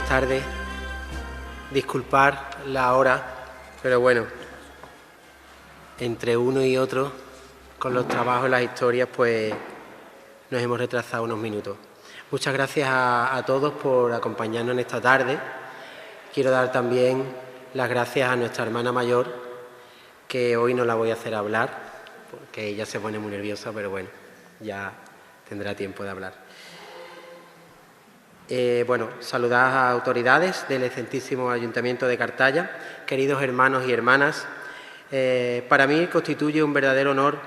tardes. Disculpar la hora, pero bueno, entre uno y otro, con los trabajos y las historias, pues nos hemos retrasado unos minutos. Muchas gracias a todos por acompañarnos en esta tarde. Quiero dar también las gracias a nuestra hermana mayor, que hoy no la voy a hacer hablar, porque ella se pone muy nerviosa, pero bueno, ya tendrá tiempo de hablar. Saludar a autoridades del excelentísimo Ayuntamiento de Cartaya, queridos hermanos y hermanas. Para mí constituye un verdadero honor,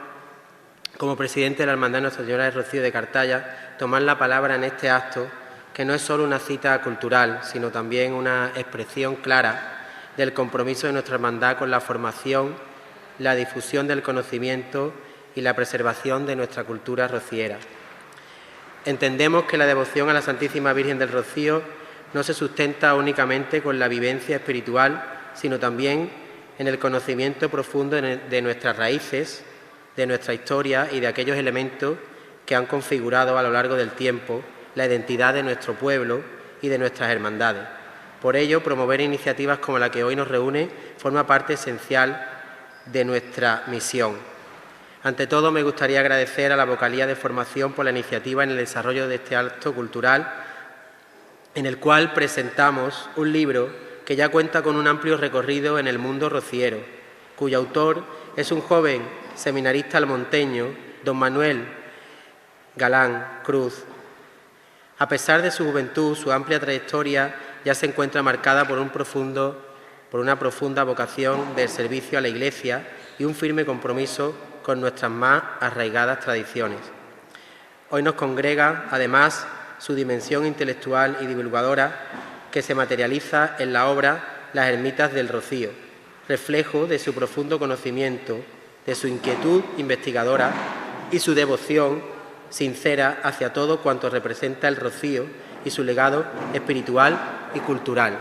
como presidente de la Hermandad de Nuestra Señora del Rocío de Cartaya, tomar la palabra en este acto, que no es solo una cita cultural, sino también una expresión clara del compromiso de nuestra hermandad con la formación, la difusión del conocimiento y la preservación de nuestra cultura rociera. Entendemos que la devoción a la Santísima Virgen del Rocío no se sustenta únicamente con la vivencia espiritual, sino también en el conocimiento profundo de nuestras raíces, de nuestra historia y de aquellos elementos que han configurado a lo largo del tiempo la identidad de nuestro pueblo y de nuestras hermandades. Por ello, promover iniciativas como la que hoy nos reúne forma parte esencial de nuestra misión. Ante todo, me gustaría agradecer a la Vocalía de Formación por la iniciativa en el desarrollo de este acto cultural, en el cual presentamos un libro que ya cuenta con un amplio recorrido en el mundo rociero, cuyo autor es un joven seminarista almonteño, don Manuel Galán Cruz. A pesar de su juventud, su amplia trayectoria ya se encuentra marcada por una profunda vocación del servicio a la Iglesia y un firme compromiso con nuestras más arraigadas tradiciones. Hoy nos congrega, además, su dimensión intelectual y divulgadora, que se materializa en la obra Las Ermitas del Rocío, reflejo de su profundo conocimiento, de su inquietud investigadora y su devoción sincera hacia todo cuanto representa el Rocío y su legado espiritual y cultural.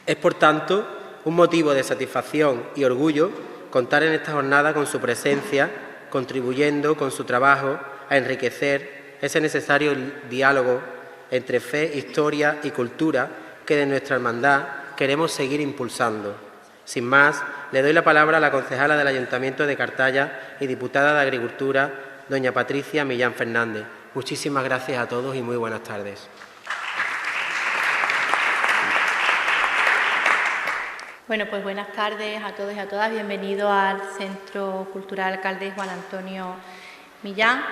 Es, por tanto, un motivo de satisfacción y orgullo contar en esta jornada con su presencia, contribuyendo con su trabajo a enriquecer ese necesario diálogo entre fe, historia y cultura que de nuestra hermandad queremos seguir impulsando. Sin más, le doy la palabra a la concejala del Ayuntamiento de Cartaya y diputada de Agricultura, doña Patricia Millán Fernández. Muchísimas gracias a todos y muy buenas tardes. Bueno, pues buenas tardes a todos y a todas. Bienvenidos al Centro Cultural Alcalde Juan Antonio Millán.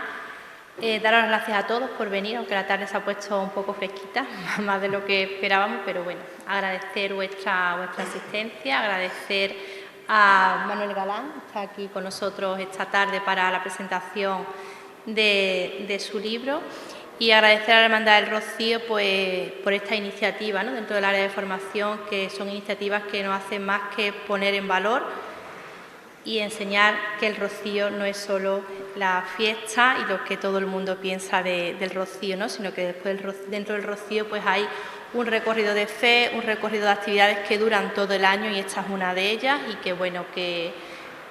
Daros las gracias a todos por venir, aunque la tarde se ha puesto un poco fresquita, más de lo que esperábamos, pero bueno, agradecer vuestra asistencia, agradecer a Manuel Galán, que está aquí con nosotros esta tarde para la presentación de su libro, y agradecer a la Hermandad del Rocío pues, por esta iniciativa, ¿no?, dentro del área de formación, que son iniciativas que no hacen más que poner en valor y enseñar que el Rocío no es solo la fiesta y lo que todo el mundo piensa del Rocío, ¿no?, sino que después dentro del Rocío pues hay un recorrido de fe, un recorrido de actividades que duran todo el año, y esta es una de ellas, y que bueno, que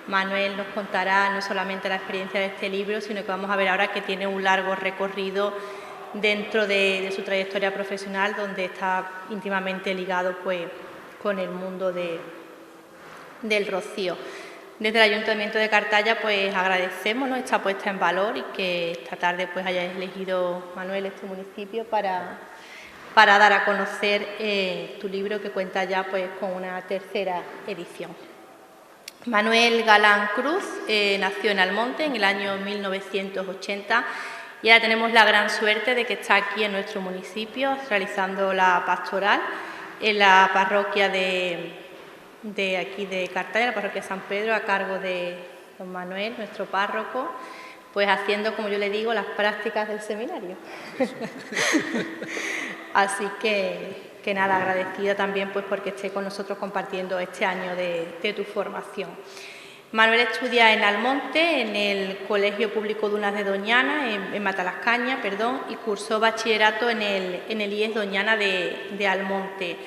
Manuel nos contará no solamente la experiencia de este libro, sino que vamos a ver ahora que tiene un largo recorrido dentro de su trayectoria profesional, donde está íntimamente ligado pues, con el mundo del Rocío. Desde el Ayuntamiento de Cartaya pues agradecemos, ¿no?, esta puesta en valor, y que esta tarde pues hayáis elegido, Manuel, este municipio para dar a conocer tu libro, que cuenta ya pues con una tercera edición. Manuel Galán Cruz nació en Almonte en el año 1980 y ahora tenemos la gran suerte de que está aquí en nuestro municipio realizando la pastoral en la parroquia de aquí de Cartaya, la parroquia de San Pedro, a cargo de don Manuel, nuestro párroco, pues haciendo, como yo le digo, las prácticas del seminario. Así que nada, agradecida también pues porque esté con nosotros compartiendo este año de tu formación. Manuel estudia en Almonte, en el Colegio Público Dunas de Doñana, en Matalascaña, y cursó bachillerato en el IES Doñana de Almonte.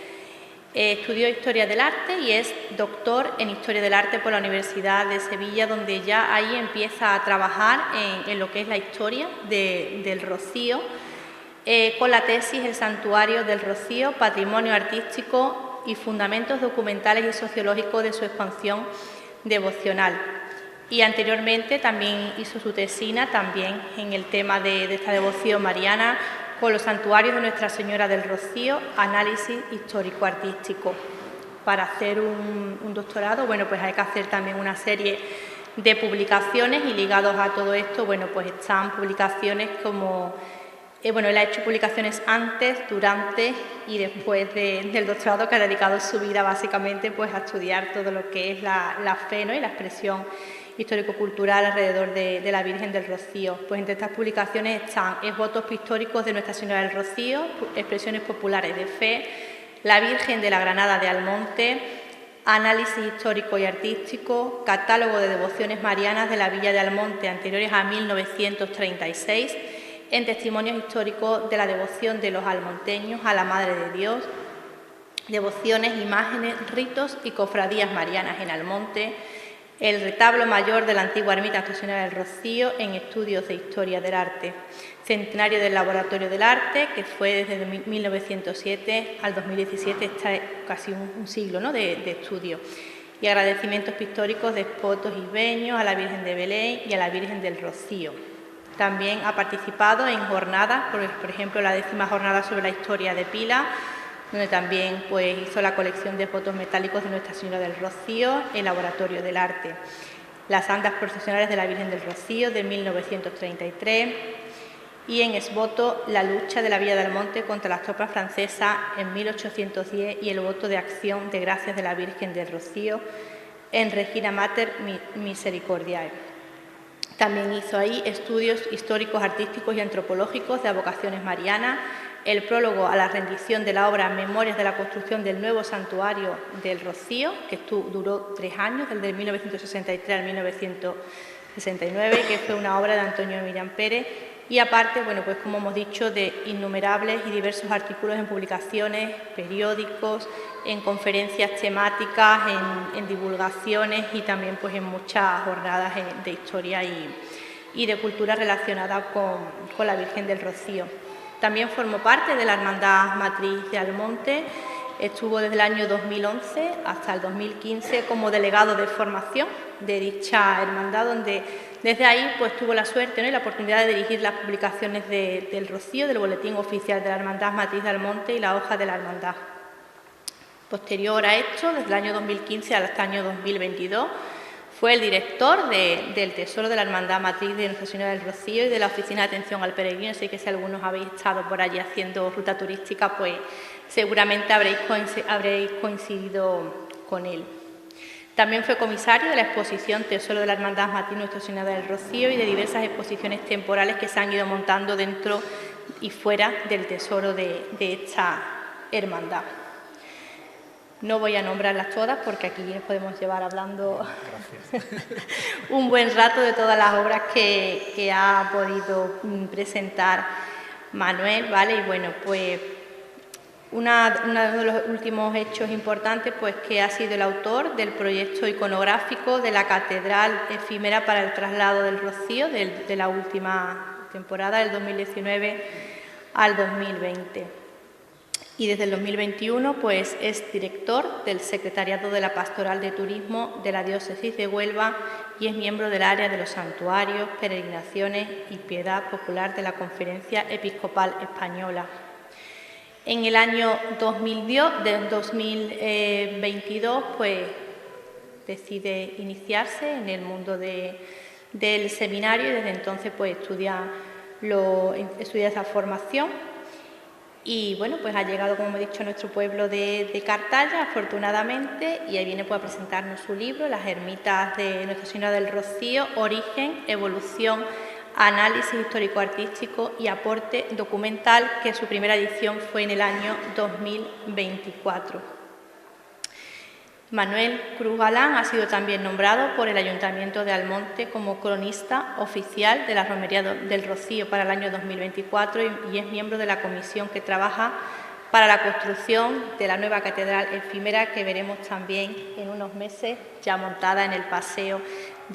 Estudió Historia del Arte y es doctor en Historia del Arte por la Universidad de Sevilla, donde ya ahí empieza a trabajar en lo que es la historia del Rocío. con la tesis El Santuario del Rocío, Patrimonio Artístico y Fundamentos Documentales y Sociológicos de su Expansión Devocional. Y anteriormente también hizo su tesina también en el tema de esta devoción mariana con los santuarios de Nuestra Señora del Rocío, análisis histórico-artístico. Para hacer un doctorado, bueno, pues hay que hacer también una serie de publicaciones y ligados a todo esto, bueno, pues están publicaciones como, bueno, él ha hecho publicaciones antes, durante y después del doctorado, que ha dedicado su vida básicamente pues a estudiar todo lo que es la fe, ¿no?, y la expresión histórico-cultural alrededor de la Virgen del Rocío. Pues entre estas publicaciones están Votos pictóricos de Nuestra Señora del Rocío, Expresiones populares de fe, La Virgen de la Granada de Almonte, Análisis histórico y artístico, Catálogo de devociones marianas de la Villa de Almonte anteriores a 1936, en testimonios históricos de la devoción de los almonteños a la Madre de Dios, devociones, imágenes, ritos y cofradías marianas en Almonte, el retablo mayor de la antigua ermita Nuestra Señora del Rocío en estudios de historia del arte, centenario del Laboratorio del Arte, que fue desde 1907 al 2017, está casi un siglo, ¿no?, de estudio, y agradecimientos pictóricos de exvotos isbeños a la Virgen de Belén y a la Virgen del Rocío. También ha participado en jornadas, por ejemplo, la 10ª jornada sobre la historia de Pila, donde también pues, hizo la colección de fotos metálicos de Nuestra Señora del Rocío, el Laboratorio del Arte. Las andas procesionales de la Virgen del Rocío de 1933 y en esvoto la lucha de la Villa de Almonte contra las tropas francesas en 1810 y el voto de acción de gracias de la Virgen del Rocío en Regina Mater Misericordiae. También hizo ahí estudios históricos, artísticos y antropológicos de advocaciones marianas, el prólogo a la rendición de la obra Memorias de la construcción del nuevo santuario del Rocío, que duró 3 años, desde 1963 al 1969, que fue una obra de Antonio Millán Pérez, y aparte, bueno, pues como hemos dicho, de innumerables y diversos artículos en publicaciones, periódicos, en conferencias temáticas, en divulgaciones y también pues en muchas jornadas de historia y de cultura relacionadas con la Virgen del Rocío. También formó parte de la Hermandad Matriz de Almonte, estuvo desde el año 2011 hasta el 2015 como delegado de formación de dicha hermandad, donde desde ahí pues tuvo la suerte, ¿no?, y la oportunidad de dirigir las publicaciones del Rocío, del Boletín Oficial de la Hermandad Matriz de Almonte y la Hoja de la Hermandad. Posterior a esto, desde el año 2015 hasta el año 2022, fue el director del Tesoro de la Hermandad Matriz de Nuestra Señora del Rocío y de la Oficina de Atención al Peregrino. Así que si algunos habéis estado por allí haciendo ruta turística, pues seguramente habréis coincidido con él. También fue comisario de la exposición Tesoro de la Hermandad Matriz Nuestra Señora del Rocío y de diversas exposiciones temporales que se han ido montando dentro y fuera del tesoro de esta hermandad. No voy a nombrarlas todas porque aquí nos podemos llevar hablando un buen rato de todas las obras que ha podido presentar Manuel, ¿vale? Y bueno, pues uno de los últimos hechos importantes, pues que ha sido el autor del proyecto iconográfico de la Catedral Efímera para el Traslado del Rocío de la última temporada, del 2019 al 2020. Y desde el 2021 pues, es director del Secretariado de la Pastoral de Turismo de la Diócesis de Huelva y es miembro del área de los santuarios, peregrinaciones y piedad popular de la Conferencia Episcopal Española. En el año 2022 pues, decide iniciarse en el mundo del seminario y desde entonces pues, estudia esa formación. Y bueno, pues ha llegado, como he dicho, a nuestro pueblo de Cartaya, afortunadamente, y ahí viene pues, a presentarnos su libro, Las ermitas de Nuestra Señora del Rocío, Origen, Evolución, Análisis histórico-artístico y aporte documental, que su primera edición fue en el año 2024. Manuel Cruz Galán ha sido también nombrado por el Ayuntamiento de Almonte como cronista oficial de la Romería del Rocío para el año 2024 y es miembro de la comisión que trabaja para la construcción de la nueva catedral efímera que veremos también en unos meses ya montada en el Paseo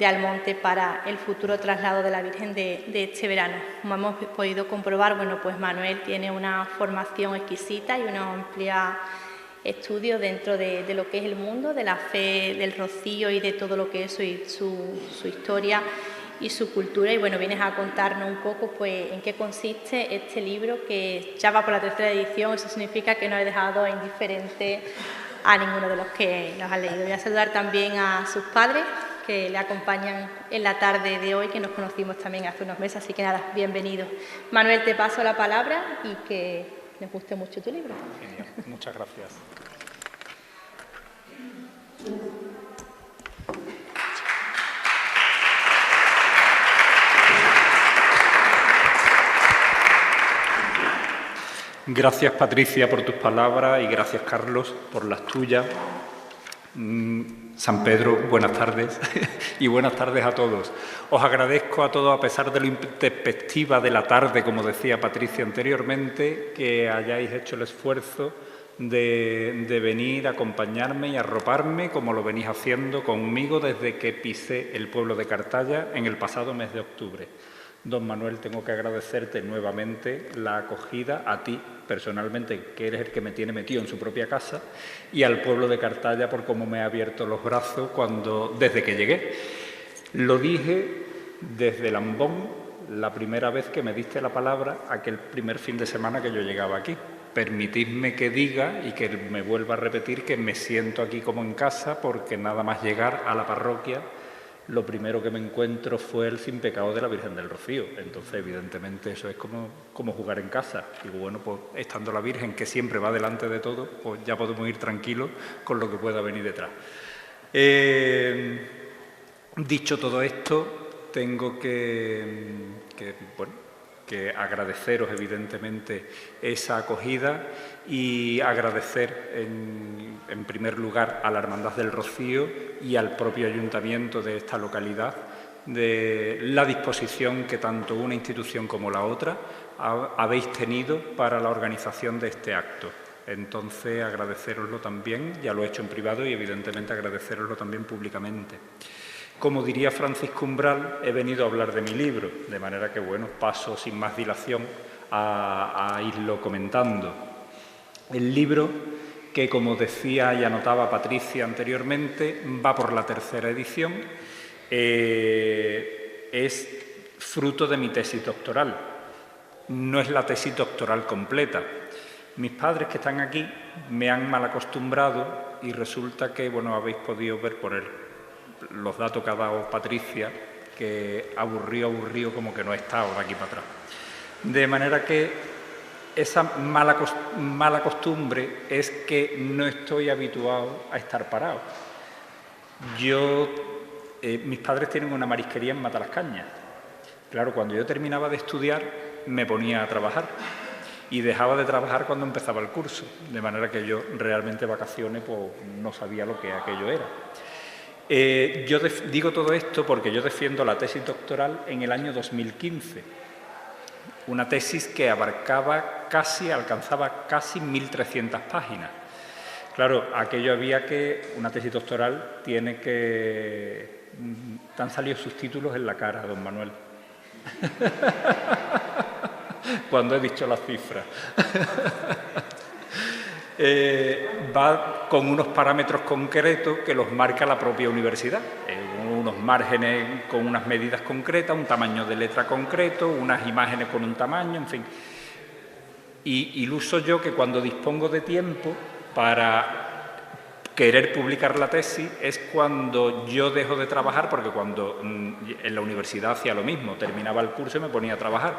Almonte para el futuro traslado de la Virgen de este verano. Como hemos podido comprobar, bueno, pues Manuel tiene una formación exquisita y una amplia estudio dentro de lo que es el mundo, de la fe del Rocío y de todo lo que es su historia y su cultura. Y bueno, vienes a contarnos un poco pues en qué consiste este libro, que ya va por la 3ª edición. Eso significa que no he dejado indiferente a ninguno de los que nos han leído. Voy a saludar también a sus padres, que le acompañan en la tarde de hoy, que nos conocimos también hace unos meses, así que nada, bienvenidos. Manuel, te paso la palabra y que les guste mucho tu libro. Genial, muchas gracias. Gracias, Patricia, por tus palabras y gracias, Carlos, por las tuyas. San Pedro, buenas tardes y buenas tardes a todos. Os agradezco a todos, a pesar de lo intempestiva de la tarde, como decía Patricia anteriormente, que hayáis hecho el esfuerzo de venir a acompañarme y arroparme, como lo venís haciendo conmigo desde que pisé el pueblo de Cartaya en el pasado mes de octubre. Don Manuel, tengo que agradecerte nuevamente la acogida, a ti personalmente, que eres el que me tiene metido en su propia casa, y al pueblo de Cartaya por cómo me ha abierto los brazos desde que llegué. Lo dije desde Lambón, la primera vez que me diste la palabra, aquel primer fin de semana que yo llegaba aquí. Permitidme que diga y que me vuelva a repetir que me siento aquí como en casa, porque nada más llegar a la parroquia, lo primero que me encuentro fue el sin pecado de la Virgen del Rocío. Entonces, evidentemente, eso es como jugar en casa. Digo, bueno, pues estando la Virgen, que siempre va delante de todo, pues ya podemos ir tranquilos con lo que pueda venir detrás. Dicho todo esto, tengo que agradeceros, evidentemente, esa acogida y agradecer, en primer lugar, a la Hermandad del Rocío y al propio Ayuntamiento de esta localidad de la disposición que tanto una institución como la otra habéis tenido para la organización de este acto. Entonces, agradecéroslo también, ya lo he hecho en privado y, evidentemente, agradecéroslo también públicamente. Como diría Francisco Umbral, he venido a hablar de mi libro, de manera que, bueno, paso sin más dilación a irlo comentando. El libro, que como decía y anotaba Patricia anteriormente, va por la 3ª edición, es fruto de mi tesis doctoral. No es la tesis doctoral completa. Mis padres, que están aquí, me han mal acostumbrado y resulta que, bueno, habéis podido ver por los datos que ha dado Patricia, que aburrido como que no he estado de aquí para atrás. De manera que esa mala costumbre es que no estoy habituado a estar parado. Mis padres tienen una marisquería en Matalascañas. Claro, cuando yo terminaba de estudiar me ponía a trabajar y dejaba de trabajar cuando empezaba el curso, de manera que yo realmente vacaciones pues no sabía lo que aquello era. Yo digo todo esto porque yo defiendo la tesis doctoral en el año 2015, una tesis que alcanzaba casi 1.300 páginas. Claro, aquello una tesis doctoral tiene que... Te han salido sus títulos en la cara, don Manuel, cuando he dicho las cifras. Va con unos parámetros concretos que los marca la propia universidad, unos márgenes con unas medidas concretas, un tamaño de letra concreto, unas imágenes con un tamaño, en fin. Y iluso yo que cuando dispongo de tiempo para querer publicar la tesis es cuando yo dejo de trabajar, porque cuando en la universidad hacía lo mismo, terminaba el curso y me ponía a trabajar.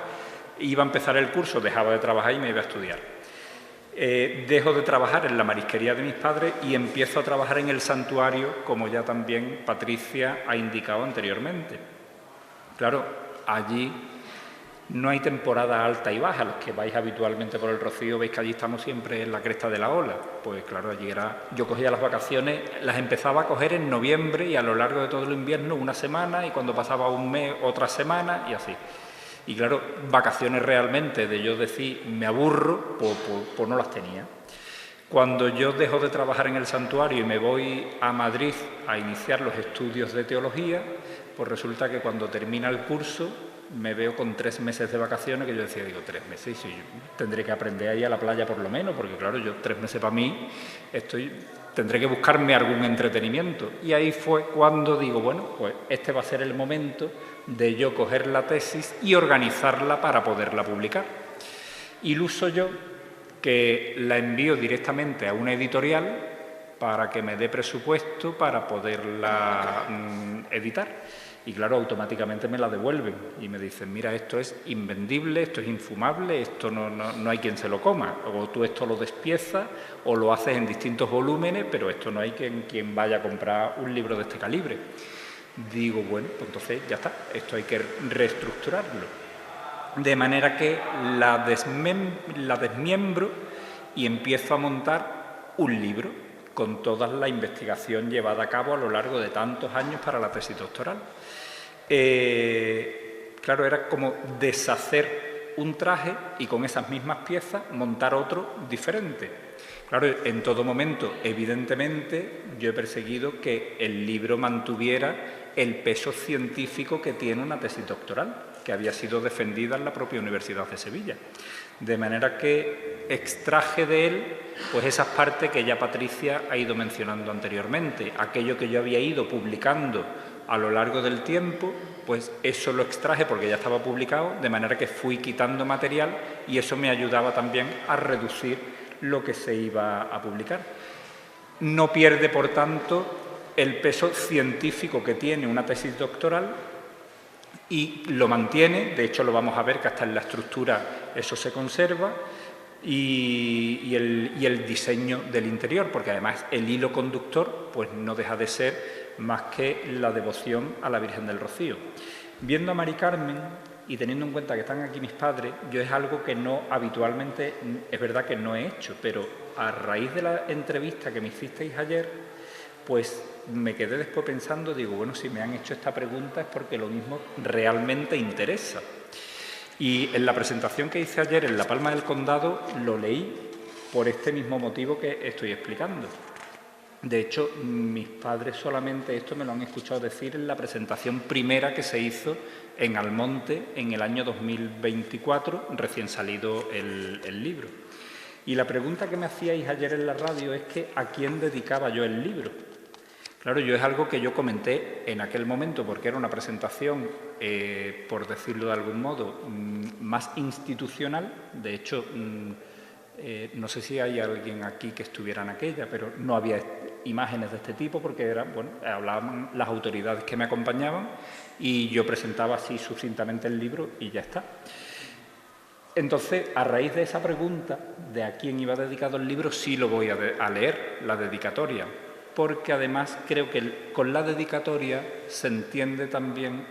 Iba a empezar el curso, dejaba de trabajar y me iba a estudiar. Dejo de trabajar en la marisquería de mis padres y empiezo a trabajar en el santuario, como ya también Patricia ha indicado anteriormente. Claro, allí no hay temporada alta y baja. Los que vais habitualmente por el Rocío veis que allí estamos siempre en la cresta de la ola. Pues claro, allí yo cogía las vacaciones, las empezaba a coger en noviembre y a lo largo de todo el invierno una semana, y cuando pasaba un mes otra semana y así. Y claro, vacaciones realmente de yo decir me aburro, pues no las tenía. Cuando yo dejo de trabajar en el santuario y me voy a Madrid a iniciar los estudios de teología, pues resulta que cuando termina el curso me veo con 3 meses de vacaciones, que yo decía, digo, 3 meses, y yo tendré que aprender a ir a la playa por lo menos, porque claro, yo 3 meses para mí tendré que buscarme algún entretenimiento. Y ahí fue cuando digo, bueno, pues este va a ser el momento de yo coger la tesis y organizarla para poderla publicar. Iluso yo que la envío directamente a una editorial para que me dé presupuesto para poderla editar. Y claro, automáticamente me la devuelven y me dicen, mira, esto es invendible, esto es infumable, esto no hay quien se lo coma. O tú esto lo despiezas o lo haces en distintos volúmenes, pero esto no hay quien vaya a comprar un libro de este calibre. Digo, bueno, pues entonces ya está, esto hay que reestructurarlo. De manera que la desmiembro y empiezo a montar un libro con toda la investigación llevada a cabo a lo largo de tantos años para la tesis doctoral. Claro, era como deshacer un traje y con esas mismas piezas montar otro diferente. Claro, en todo momento, evidentemente, yo he perseguido que el libro mantuviera el peso científico que tiene una tesis doctoral, que había sido defendida en la propia Universidad de Sevilla. De manera que extraje de él pues esas partes que ya Patricia ha ido mencionando anteriormente. Aquello que yo había ido publicando a lo largo del tiempo, pues eso lo extraje porque ya estaba publicado, de manera que fui quitando material y eso me ayudaba también a reducir lo que se iba a publicar. No pierde, por tanto, el peso científico que tiene una tesis doctoral y lo mantiene, de hecho lo vamos a ver que hasta en la estructura eso se conserva, y el diseño del interior, porque además el hilo conductor pues no deja de ser más que la devoción a la Virgen del Rocío. Viendo a Mari Carmen y teniendo en cuenta que están aquí mis padres, yo es algo que no habitualmente, es verdad que no he hecho, pero a raíz de la entrevista que me hicisteis ayer, pues me quedé después pensando, digo, bueno, si me han hecho esta pregunta es porque lo mismo realmente interesa. Y en la presentación que hice ayer en La Palma del Condado lo leí por este mismo motivo que estoy explicando. De hecho, mis padres solamente esto me lo han escuchado decir en la presentación primera que se hizo en Almonte en el año 2024, recién salido el libro. Y la pregunta que me hacíais ayer en la radio es que ¿a quién dedicaba yo el libro? Claro, yo es algo que yo comenté en aquel momento porque era una presentación, por decirlo de algún modo, más institucional. De hecho, no sé si hay alguien aquí que estuviera en aquella, pero no había imágenes de este tipo porque eran, bueno, hablaban las autoridades que me acompañaban y yo presentaba así sucintamente el libro y ya está. Entonces, a raíz de esa pregunta de a quién iba dedicado el libro, sí lo voy a leer, la dedicatoria, porque además creo que con la dedicatoria se entiende también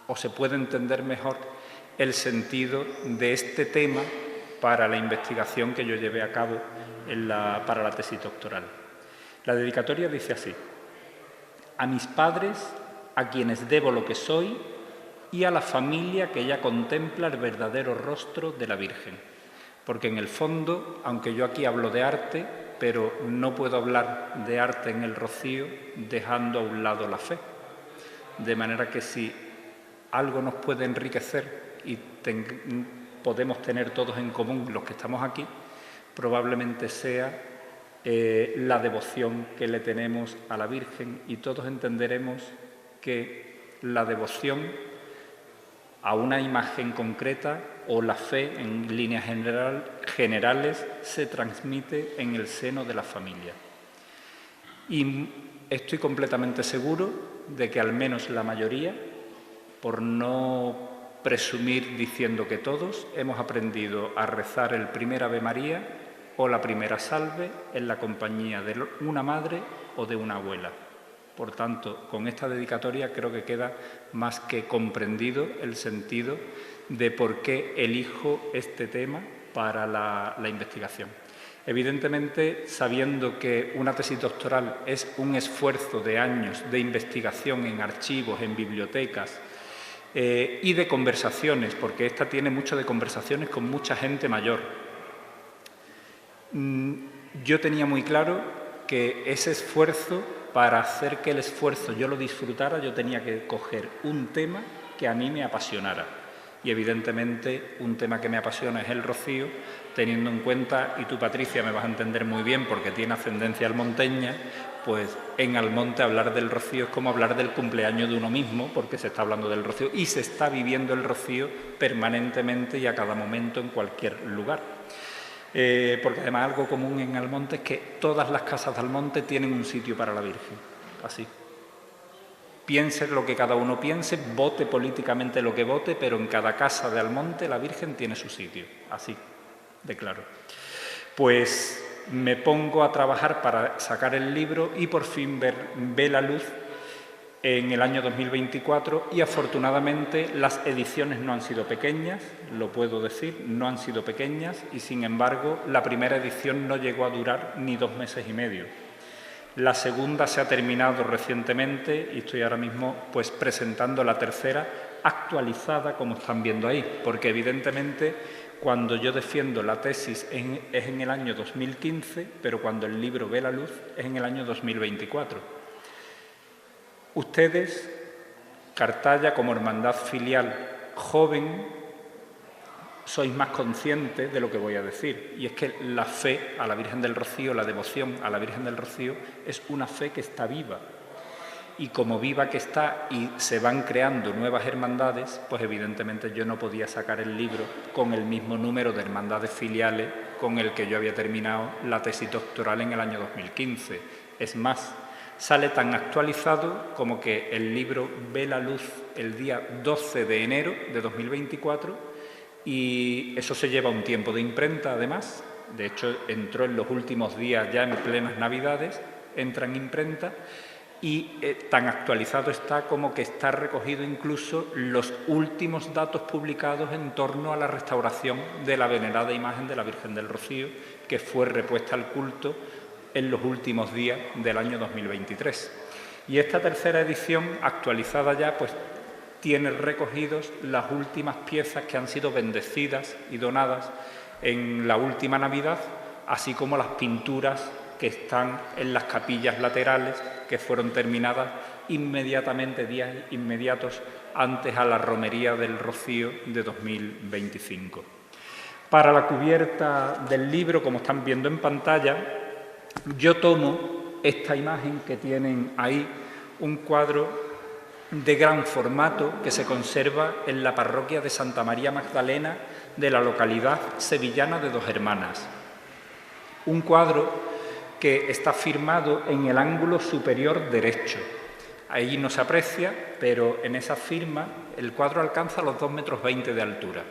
o se puede entender mejor el sentido de este tema para la investigación que yo llevé a cabo para la tesis doctoral. La dedicatoria dice así: a mis padres, a quienes debo lo que soy, y a la familia que ya contempla el verdadero rostro de la Virgen. Porque en el fondo, aunque yo aquí hablo de arte, pero no puedo hablar de arte en el Rocío dejando a un lado la fe. De manera que si algo nos puede enriquecer y podemos tener todos en común los que estamos aquí, probablemente sea la devoción que le tenemos a la Virgen, y todos entenderemos que la devoción a una imagen concreta o la fe en líneas generales se transmite en el seno de la familia. Y estoy completamente seguro de que al menos la mayoría, por no presumir diciendo que todos, hemos aprendido a rezar el primer Ave María o la primera Salve en la compañía de una madre o de una abuela. Por tanto, con esta dedicatoria creo que queda más que comprendido el sentido de por qué elijo este tema para la investigación. Evidentemente, sabiendo que una tesis doctoral es un esfuerzo de años de investigación en archivos, en bibliotecas y de conversaciones, porque esta tiene mucho de conversaciones con mucha gente mayor. Yo tenía muy claro que ese esfuerzo, para hacer que el esfuerzo yo lo disfrutara, yo tenía que coger un tema que a mí me apasionara. Y evidentemente un tema que me apasiona es el rocío, teniendo en cuenta, y tú Patricia me vas a entender muy bien porque tiene ascendencia almonteña, pues en Almonte hablar del rocío es como hablar del cumpleaños de uno mismo, porque se está hablando del rocío y se está viviendo el rocío permanentemente y a cada momento en cualquier lugar. Porque además algo común en Almonte es que todas las casas de Almonte tienen un sitio para la Virgen, así. Piense lo que cada uno piense, vote políticamente lo que vote, pero en cada casa de Almonte la Virgen tiene su sitio, así de claro. Pues me pongo a trabajar para sacar el libro y por fin ve la luz en el año 2024 y afortunadamente las ediciones no han sido pequeñas, lo puedo decir, no han sido pequeñas y sin embargo la primera edición no llegó a durar ni 2 meses y medio. La segunda se ha terminado recientemente y estoy ahora mismo pues presentando la tercera actualizada, como están viendo ahí, porque evidentemente cuando yo defiendo la tesis es en el año 2015, pero cuando el libro ve la luz es en el año 2024. Ustedes, Cartaya como hermandad filial joven, sois más conscientes de lo que voy a decir, y es que la fe a la Virgen del Rocío, la devoción a la Virgen del Rocío, es una fe que está viva. Y como viva que está y se van creando nuevas hermandades, pues evidentemente yo no podía sacar el libro con el mismo número de hermandades filiales con el que yo había terminado la tesis doctoral en el año 2015. Es más, sale tan actualizado como que el libro ve la luz el día 12 de enero de 2024 y eso se lleva un tiempo de imprenta además. De hecho, entró en los últimos días, ya en plenas Navidades, entra en imprenta y tan actualizado está como que está recogido incluso los últimos datos publicados en torno a la restauración de la venerada imagen de la Virgen del Rocío, que fue repuesta al culto en los últimos días del año 2023. Y esta tercera edición, actualizada ya, pues tiene recogidos las últimas piezas que han sido bendecidas y donadas en la última Navidad, así como las pinturas que están en las capillas laterales, que fueron terminadas inmediatamente, días inmediatos antes a la romería del Rocío de 2025. Para la cubierta del libro, como están viendo en pantalla, yo tomo esta imagen que tienen ahí, un cuadro de gran formato que se conserva en la parroquia de Santa María Magdalena de la localidad sevillana de Dos Hermanas. Un cuadro que está firmado en el ángulo superior derecho. Ahí no se aprecia, pero en esa firma el cuadro alcanza los 2,20 metros de altura.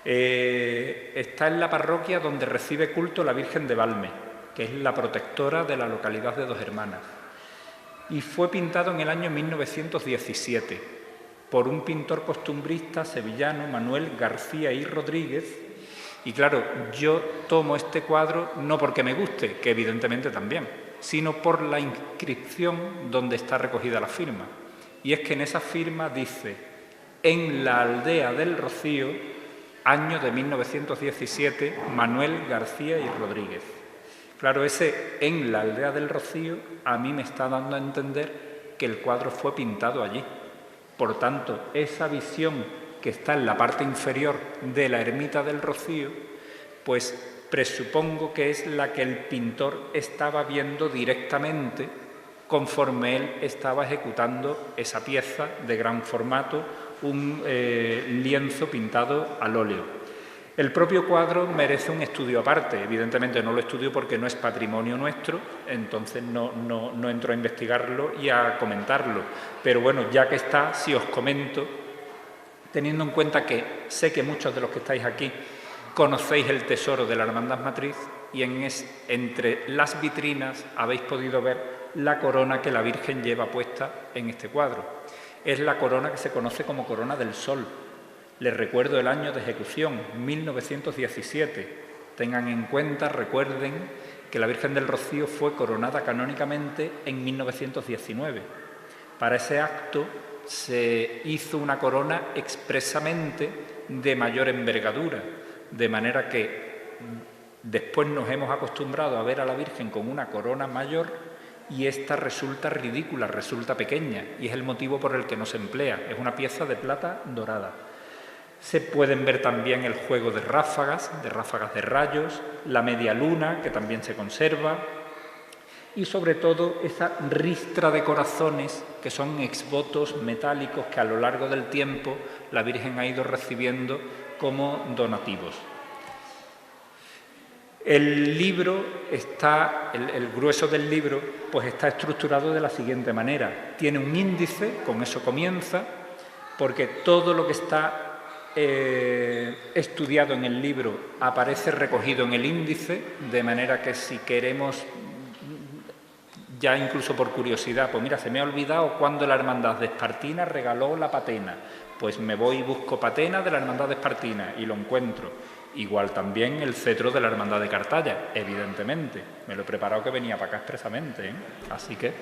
Está en la parroquia donde recibe culto la Virgen de Valme, que es la protectora de la localidad de Dos Hermanas. Y fue pintado en el año 1917 por un pintor costumbrista sevillano, Manuel García y Rodríguez. Y claro, yo tomo este cuadro no porque me guste, que evidentemente también, sino por la inscripción donde está recogida la firma. Y es que en esa firma dice: en la aldea del Rocío, año de 1917, Manuel García y Rodríguez. Claro, ese en la aldea del Rocío a mí me está dando a entender que el cuadro fue pintado allí. Por tanto, esa visión que está en la parte inferior de la ermita del Rocío, pues presupongo que es la que el pintor estaba viendo directamente conforme él estaba ejecutando esa pieza de gran formato, un lienzo pintado al óleo. El propio cuadro merece un estudio aparte. Evidentemente no lo estudio porque no es patrimonio nuestro, entonces no entro a investigarlo y a comentarlo. Pero bueno, ya que está, si os comento, teniendo en cuenta que sé que muchos de los que estáis aquí conocéis el tesoro de la Hermandad Matriz y entre las vitrinas habéis podido ver la corona que la Virgen lleva puesta en este cuadro. Es la corona que se conoce como Corona del Sol. Les recuerdo el año de ejecución, 1917. Tengan en cuenta, recuerden, que la Virgen del Rocío fue coronada canónicamente en 1919. Para ese acto se hizo una corona expresamente de mayor envergadura, de manera que Después nos hemos acostumbrado a ver a la Virgen con una corona mayor y esta resulta ridícula, resulta pequeña, y es el motivo por el que no se emplea. Es una pieza de plata dorada. Se pueden ver también el juego de ráfagas de rayos, la media luna, que también se conserva, y sobre todo esa ristra de corazones, que son exvotos metálicos que a lo largo del tiempo la Virgen ha ido recibiendo como donativos. El libro está, el grueso del libro, pues está estructurado de la siguiente manera. Tiene un índice, con eso comienza, porque todo lo que está estudiado en el libro aparece recogido en el índice, de manera que si queremos, ya incluso por curiosidad, pues mira, se me ha olvidado cuando la Hermandad de Espartina regaló la patena, pues me voy y busco patena de la Hermandad de Espartina y lo encuentro. Igual también el cetro de la Hermandad de Cartaya, evidentemente. Me lo he preparado que venía para acá expresamente, ¿eh? Así que...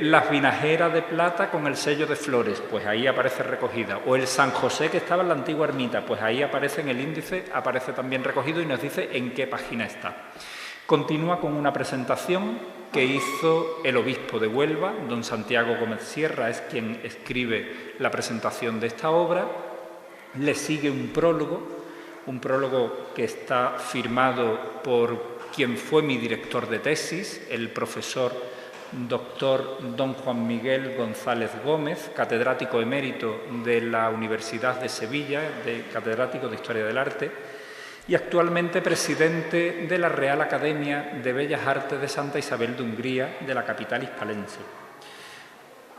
las vinajeras de plata con el sello de flores, pues ahí aparece recogida. O el San José que estaba en la antigua ermita, pues ahí aparece en el índice, aparece también recogido y nos dice en qué página está. Continúa con una presentación que hizo el obispo de Huelva, don Santiago Gómez Sierra, es quien escribe la presentación de esta obra. Le sigue un prólogo que está firmado por quien fue mi director de tesis, el profesor doctor don Juan Miguel González Gómez, catedrático emérito de la Universidad de Sevilla, catedrático de Historia del Arte, y actualmente presidente de la Real Academia de Bellas Artes de Santa Isabel de Hungría, de la capital hispalense.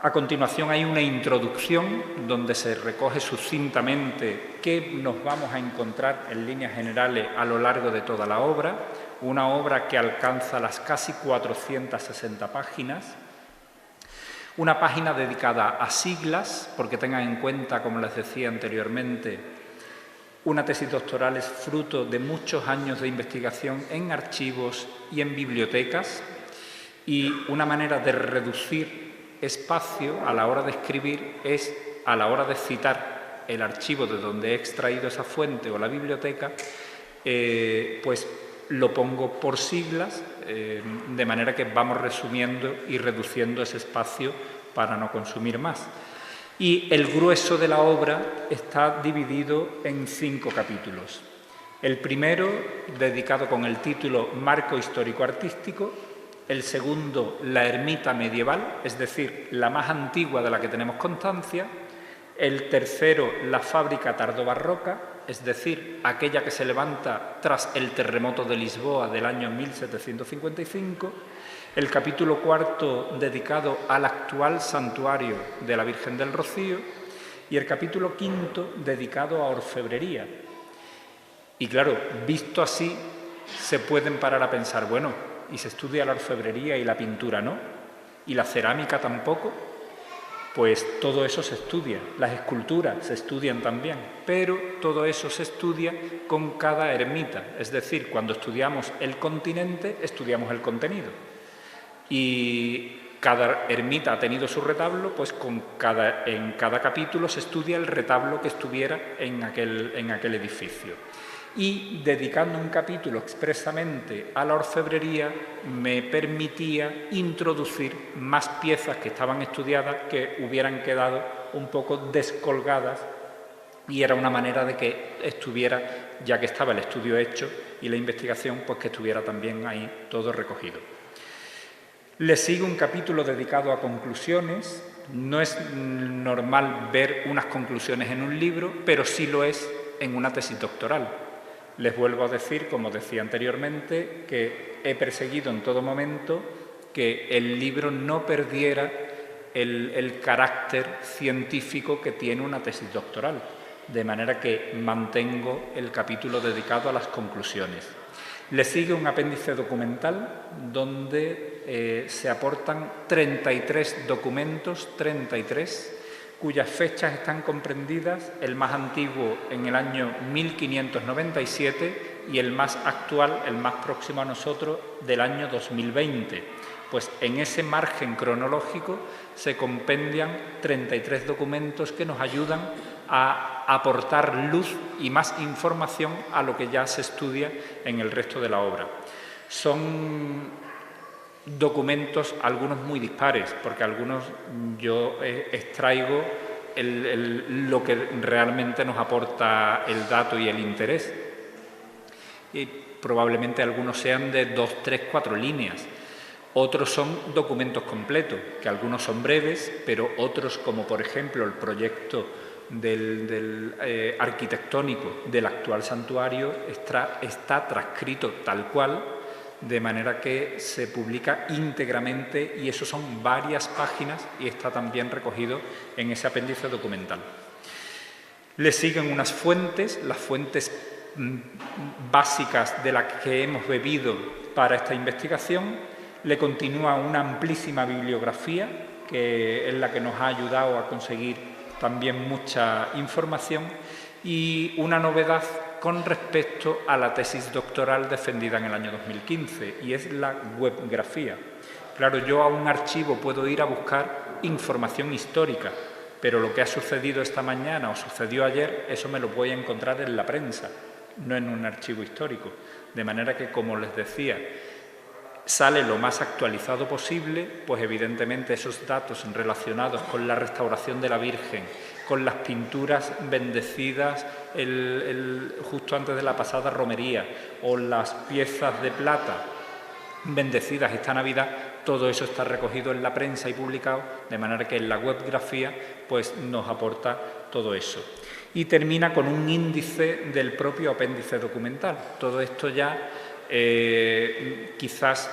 A continuación hay una introducción donde se recoge sucintamente qué nos vamos a encontrar en líneas generales a lo largo de toda la obra, una obra que alcanza las casi 460 páginas, una página dedicada a siglas, porque tengan en cuenta, como les decía anteriormente, una tesis doctoral es fruto de muchos años de investigación en archivos y en bibliotecas, y una manera de reducir espacio a la hora de escribir es, a la hora de citar el archivo de donde he extraído esa fuente o la biblioteca, pues lo pongo por siglas, de manera que vamos resumiendo y reduciendo ese espacio para no consumir más. Y el grueso de la obra está dividido en 5 capítulos. El primero, dedicado con el título Marco histórico-artístico. El segundo, la ermita medieval, es decir, la más antigua de la que tenemos constancia. El tercero, la fábrica tardobarroca, es decir, aquella que se levanta tras el terremoto de Lisboa del año 1755. El capítulo cuarto, dedicado al actual santuario de la Virgen del Rocío. Y el capítulo quinto, dedicado a orfebrería. Y claro, visto así, se pueden parar a pensar, bueno, ¿y se estudia la orfebrería y la pintura no? ¿Y la cerámica tampoco? Pues todo eso se estudia, las esculturas se estudian también, pero todo eso se estudia con cada ermita, es decir, cuando estudiamos el continente, estudiamos el contenido. Y cada ermita ha tenido su retablo, pues en cada capítulo se estudia el retablo que estuviera en aquel edificio. Y dedicando un capítulo expresamente a la orfebrería me permitía introducir más piezas que estaban estudiadas que hubieran quedado un poco descolgadas, y era una manera de que estuviera, ya que estaba el estudio hecho y la investigación, pues que estuviera también ahí todo recogido. Le sigue un capítulo dedicado a conclusiones. No es normal ver unas conclusiones en un libro, pero sí lo es en una tesis doctoral. Les vuelvo a decir, como decía anteriormente, que he perseguido en todo momento que el libro no perdiera el carácter científico que tiene una tesis doctoral, de manera que mantengo el capítulo dedicado a las conclusiones. Le sigue un apéndice documental donde se aportan 33 documentos, 33, cuyas fechas están comprendidas, el más antiguo en el año 1597 y el más actual, el más próximo a nosotros, del año 2020. Pues en ese margen cronológico se compendian 33 documentos que nos ayudan a a aportar luz y más información a lo que ya se estudia en el resto de la obra. Son documentos, algunos muy dispares, porque algunos yo extraigo lo que realmente nos aporta el dato y el interés. Y probablemente algunos sean de 2, 3, 4 líneas. Otros son documentos completos, que algunos son breves, pero otros, como por ejemplo el proyecto arquitectónico del actual santuario, está transcrito tal cual, de manera que se publica íntegramente, y eso son varias páginas y está también recogido en ese apéndice documental. Le siguen unas fuentes, las fuentes básicas de las que hemos bebido para esta investigación. Le continúa una amplísima bibliografía, que es la que nos ha ayudado a conseguir también mucha información, y una novedad con respecto a la tesis doctoral defendida en el año 2015, y es la webgrafía. Claro, yo a un archivo puedo ir a buscar información histórica, pero lo que ha sucedido esta mañana o sucedió ayer, eso me lo voy a encontrar en la prensa, no en un archivo histórico. De manera que, como les decía, sale lo más actualizado posible, pues evidentemente esos datos relacionados con la restauración de la Virgen, con las pinturas bendecidas justo antes de la pasada romería, o las piezas de plata bendecidas esta Navidad, todo eso está recogido en la prensa y publicado, de manera que en la webgrafía pues nos aporta todo eso. Y termina con un índice del propio apéndice documental. Todo esto ya quizás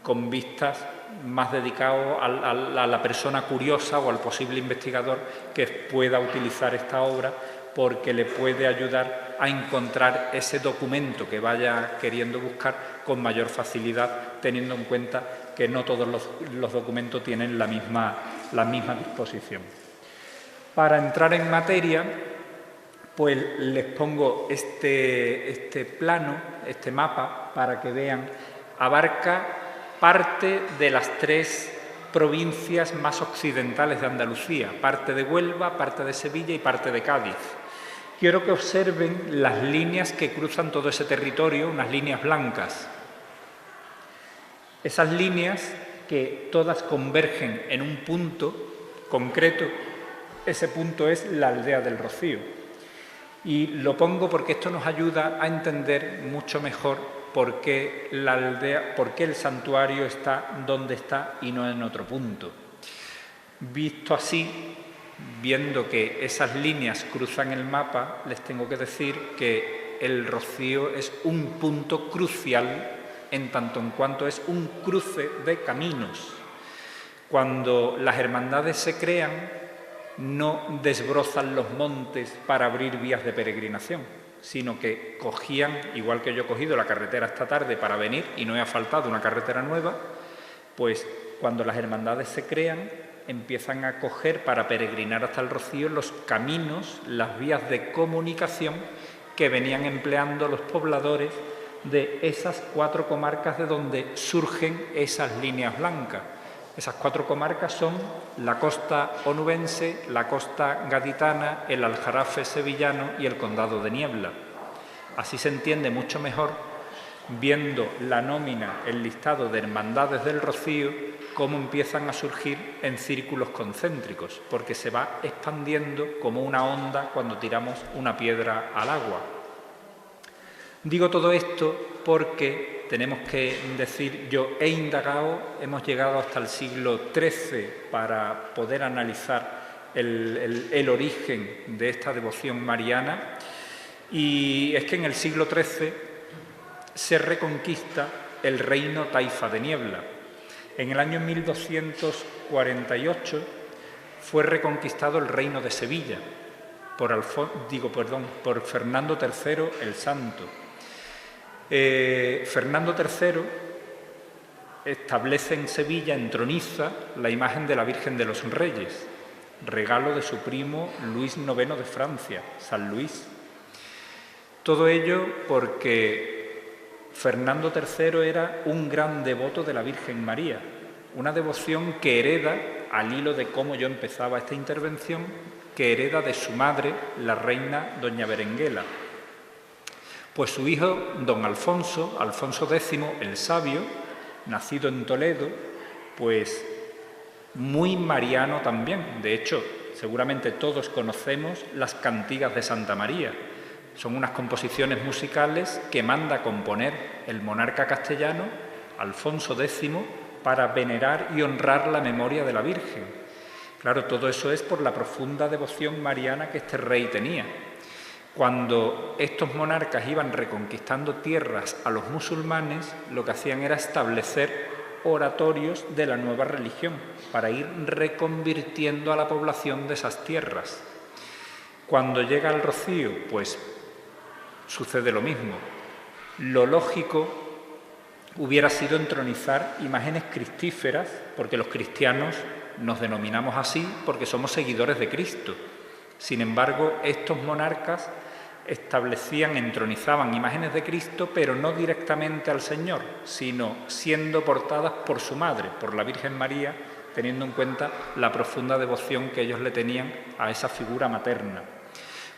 con vistas más dedicado a la persona curiosa o al posible investigador que pueda utilizar esta obra, porque le puede ayudar a encontrar ese documento que vaya queriendo buscar con mayor facilidad, teniendo en cuenta que no todos los documentos tienen la misma disposición. Para entrar en materia, pues les pongo este plano, este mapa, para que vean. Abarca parte de las 3 provincias más occidentales de Andalucía, parte de Huelva, parte de Sevilla y parte de Cádiz. Quiero que observen las líneas que cruzan todo ese territorio, unas líneas blancas. Esas líneas, que todas convergen en un punto concreto, ese punto es la aldea del Rocío. Y lo pongo porque esto nos ayuda a entender mucho mejor por qué la aldea, por qué el santuario está donde está y no en otro punto. Visto así, viendo que esas líneas cruzan el mapa, les tengo que decir que el Rocío es un punto crucial en tanto en cuanto es un cruce de caminos. Cuando las hermandades se crean, no desbrozan los montes para abrir vías de peregrinación, sino que cogían, igual que yo he cogido la carretera esta tarde para venir y no he asfaltado una carretera nueva, pues cuando las hermandades se crean, empiezan a coger para peregrinar hasta el Rocío los caminos, las vías de comunicación que venían empleando los pobladores de esas 4 comarcas de donde surgen esas líneas blancas. Esas 4 comarcas son la costa onubense, la costa gaditana, el Aljarafe sevillano y el Condado de Niebla. Así se entiende mucho mejor, viendo la nómina, el listado de hermandades del Rocío, cómo empiezan a surgir en círculos concéntricos, porque se va expandiendo como una onda cuando tiramos una piedra al agua. Digo todo esto porque tenemos que decir, yo he indagado, hemos llegado hasta el siglo XIII para poder analizar el origen de esta devoción mariana, y es que en el siglo XIII se reconquista el reino taifa de Niebla. En el año 1248 fue reconquistado el reino de Sevilla por Fernando III el Santo. Fernando III establece en Sevilla, entroniza la imagen de la Virgen de los Reyes, regalo de su primo Luis IX de Francia, San Luis. Todo ello porque Fernando III era un gran devoto de la Virgen María, una devoción que hereda al hilo de cómo yo empezaba esta intervención, que hereda de su madre, la reina doña Berenguela. Pues su hijo, don Alfonso, Alfonso X el Sabio, nacido en Toledo, pues muy mariano también. De hecho, seguramente todos conocemos las cantigas de Santa María. Son unas composiciones musicales que manda componer el monarca castellano, Alfonso X, para venerar y honrar la memoria de la Virgen. Claro, todo eso es por la profunda devoción mariana que este rey tenía. Cuando estos monarcas iban reconquistando tierras a los musulmanes, lo que hacían era establecer oratorios de la nueva religión para ir reconvirtiendo a la población de esas tierras. Cuando llega el Rocío, pues sucede lo mismo. Lo lógico hubiera sido entronizar imágenes cristíferas, porque los cristianos nos denominamos así porque somos seguidores de Cristo. Sin embargo, estos monarcas entronizaban imágenes de Cristo, pero no directamente al Señor, sino siendo portadas por su madre, por la Virgen María, teniendo en cuenta la profunda devoción que ellos le tenían a esa figura materna.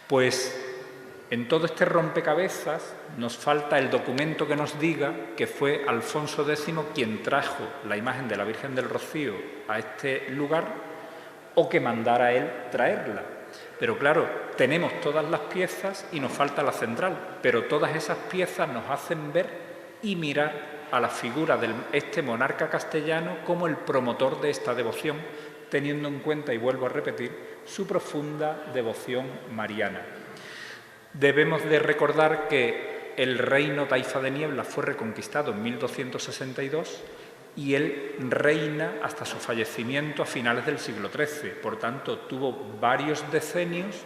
Pues en todo este rompecabezas nos falta el documento que nos diga que fue Alfonso X quien trajo la imagen de la Virgen del Rocío a este lugar o que mandara a él traerla. Pero claro, tenemos todas las piezas y nos falta la central, pero todas esas piezas nos hacen ver y mirar a la figura de este monarca castellano como el promotor de esta devoción, teniendo en cuenta, y vuelvo a repetir, su profunda devoción mariana. Debemos de recordar que el reino Taifa de Niebla fue reconquistado en 1262 y él reina hasta su fallecimiento a finales del siglo XIII. Por tanto, tuvo varios decenios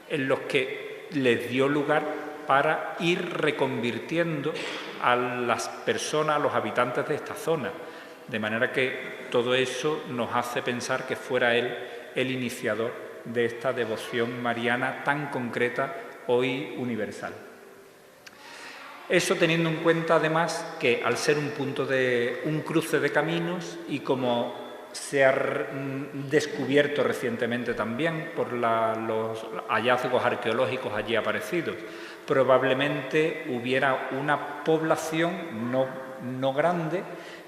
en los que les dio lugar para ir reconvirtiendo a las personas, a los habitantes de esta zona. De manera que todo eso nos hace pensar que fuera él el iniciador de esta devoción mariana tan concreta, hoy universal. Eso teniendo en cuenta además que al ser un cruce de caminos y como se ha descubierto recientemente también por los hallazgos arqueológicos allí aparecidos, probablemente hubiera una población no grande,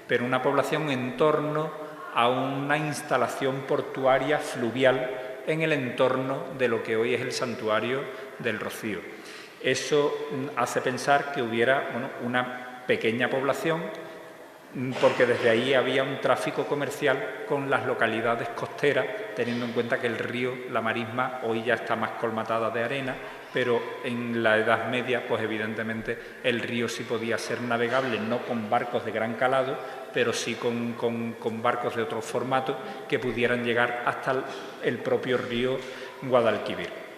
pero una población en torno a una instalación portuaria fluvial en el entorno de lo que hoy es el santuario del Rocío. Eso hace pensar que hubiera una pequeña población, porque desde ahí había un tráfico comercial con las localidades costeras, teniendo en cuenta que el río, la marisma, hoy ya está más colmatada de arena, pero en la Edad Media, pues evidentemente el río sí podía ser navegable, no con barcos de gran calado, pero sí con barcos de otro formato que pudieran llegar hasta el propio río Guadalquivir.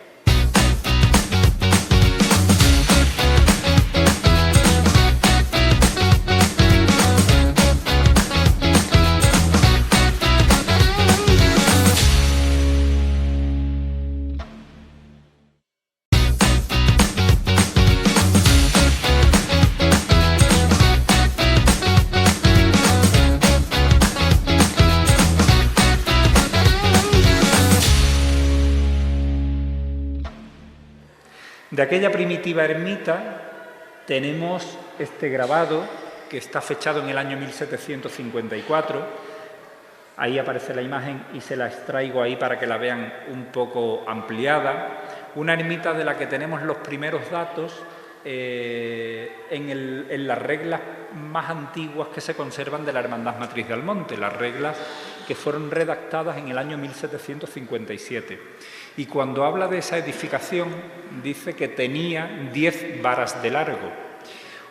De aquella primitiva ermita tenemos este grabado que está fechado en el año 1754. Ahí aparece la imagen y se la extraigo ahí para que la vean un poco ampliada. Una ermita de la que tenemos los primeros datos en las reglas más antiguas que se conservan de la Hermandad Matriz de Almonte, las reglas que fueron redactadas en el año 1757. Y cuando habla de esa edificación, dice que tenía 10 varas de largo.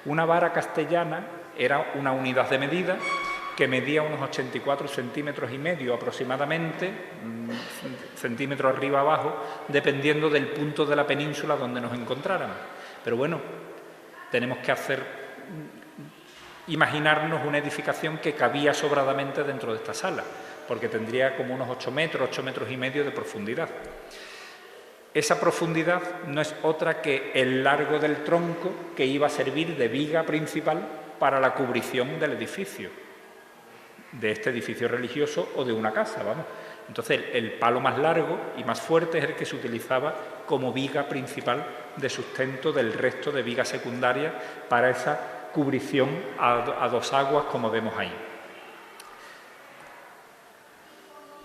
Una vara castellana era una unidad de medida que medía unos 84 centímetros y medio aproximadamente, centímetros arriba abajo, dependiendo del punto de la península donde nos encontráramos. Pero bueno, tenemos que imaginarnos una edificación que cabía sobradamente dentro de esta sala, porque tendría como unos 8 metros y medio de profundidad. Esa profundidad no es otra que el largo del tronco que iba a servir de viga principal para la cubrición del edificio. de este edificio religioso o de una casa, vamos. Entonces, el palo más largo y más fuerte es el que se utilizaba como viga principal de sustento del resto de vigas secundarias para esa cubrición a dos aguas, como vemos ahí.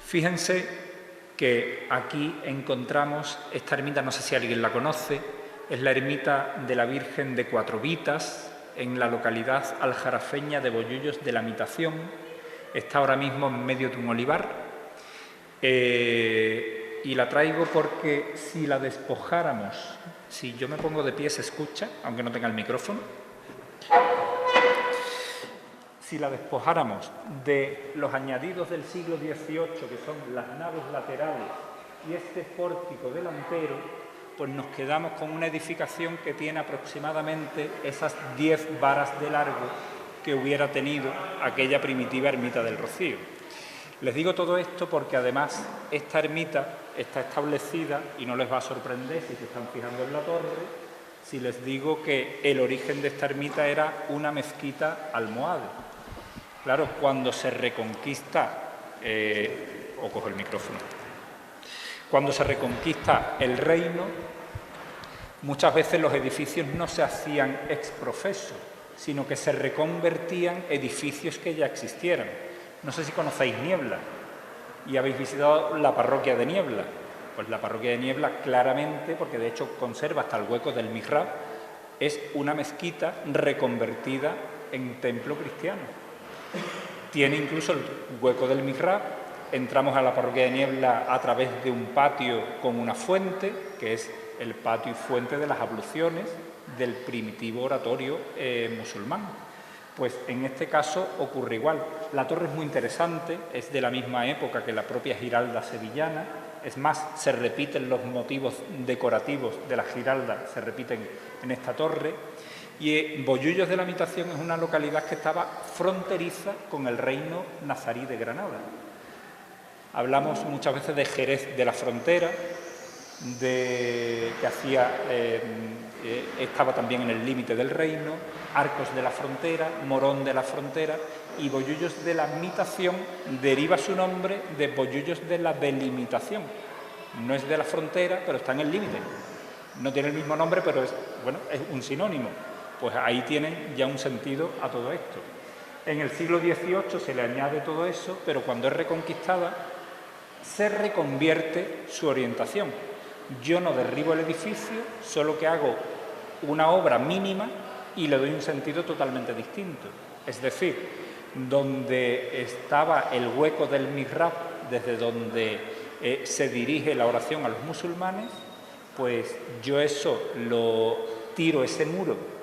Fíjense que aquí encontramos esta ermita, no sé si alguien la conoce, es la ermita de la Virgen de Cuatro Vitas, en la localidad aljarafeña de Bollullos de la Mitación. Está ahora mismo en medio de un olivar. Y la traigo porque si la despojáramos, si yo me pongo de pie se escucha, aunque no tenga el micrófono. Si la despojáramos de los añadidos del siglo XVIII, que son las naves laterales y este pórtico delantero, pues nos quedamos con una edificación que tiene aproximadamente esas 10 varas de largo que hubiera tenido aquella primitiva ermita del Rocío. Les digo todo esto porque además esta ermita está establecida, y no les va a sorprender si se están fijando en la torre, si les digo que el origen de esta ermita era una mezquita almohade. Claro, cuando se reconquista, o cojo el micrófono, cuando se reconquista el reino, muchas veces los edificios no se hacían ex professo, sino que se reconvertían edificios que ya existieran. No sé si conocéis Niebla y habéis visitado la parroquia de Niebla. Pues la parroquia de Niebla claramente, porque de hecho conserva hasta el hueco del mihrab, es una mezquita reconvertida en templo cristiano. Tiene incluso el hueco del mihrab. Entramos a la parroquia de Niebla a través de un patio con una fuente, que es el patio y fuente de las abluciones del primitivo oratorio musulmán. Pues en este caso ocurre igual. La torre es muy interesante, es de la misma época que la propia Giralda sevillana. Es más, se repiten los motivos decorativos de la Giralda, se repiten en esta torre. Y Bollullos de la Mitación es una localidad que estaba fronteriza con el reino nazarí de Granada. Hablamos muchas veces de Jerez de la Frontera, que estaba también en el límite del reino, Arcos de la Frontera, Morón de la Frontera, y Bollullos de la Mitación deriva su nombre de Bollullos de la Delimitación. No es de la frontera, pero está en el límite. No tiene el mismo nombre, pero es un sinónimo. Pues ahí tienen ya un sentido a todo esto. En el siglo XVIII se le añade todo eso, pero cuando es reconquistada se reconvierte su orientación. Yo no derribo el edificio, solo que hago una obra mínima y le doy un sentido totalmente distinto. Es decir, donde estaba el hueco del mihrab, desde donde se dirige la oración a los musulmanes, pues yo eso lo tiro ese muro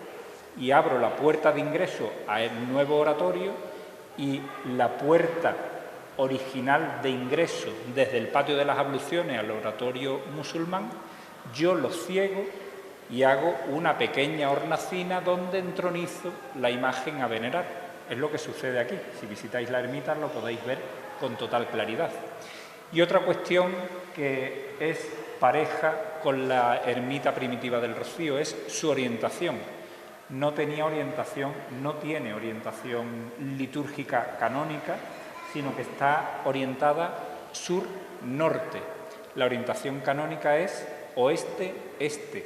y abro la puerta de ingreso al nuevo oratorio, y la puerta original de ingreso desde el patio de las abluciones al oratorio musulmán, yo lo ciego y hago una pequeña hornacina donde entronizo la imagen a venerar. Es lo que sucede aquí. Si visitáis la ermita lo podéis ver con total claridad. Y otra cuestión que es pareja con la ermita primitiva del Rocío es su orientación. No tenía orientación, no tiene orientación litúrgica canónica, sino que está orientada sur-norte. La orientación canónica es oeste-este.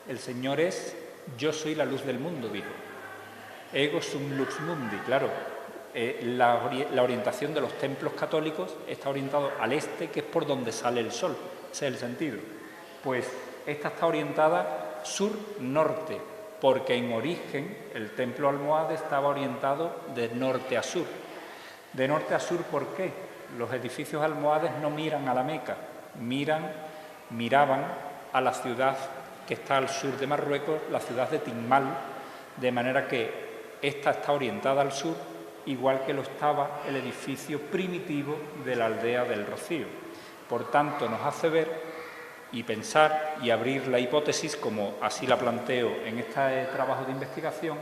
El Señor es yo soy la luz del mundo, dijo. Ego sum lux mundi, claro. La orientación de los templos católicos está orientada al este, que es por donde sale el sol. Ese es el sentido. Pues esta está orientada sur-norte, porque en origen el templo almohade estaba orientado de norte a sur. De norte a sur, ¿por qué? Los edificios almohades no miran a la Meca, miraban a la ciudad que está al sur de Marruecos, la ciudad de Tinmal, de manera que esta está orientada al sur, igual que lo estaba el edificio primitivo de la aldea del Rocío. Por tanto, nos hace ver y pensar y abrir la hipótesis, como así la planteo en este trabajo de investigación,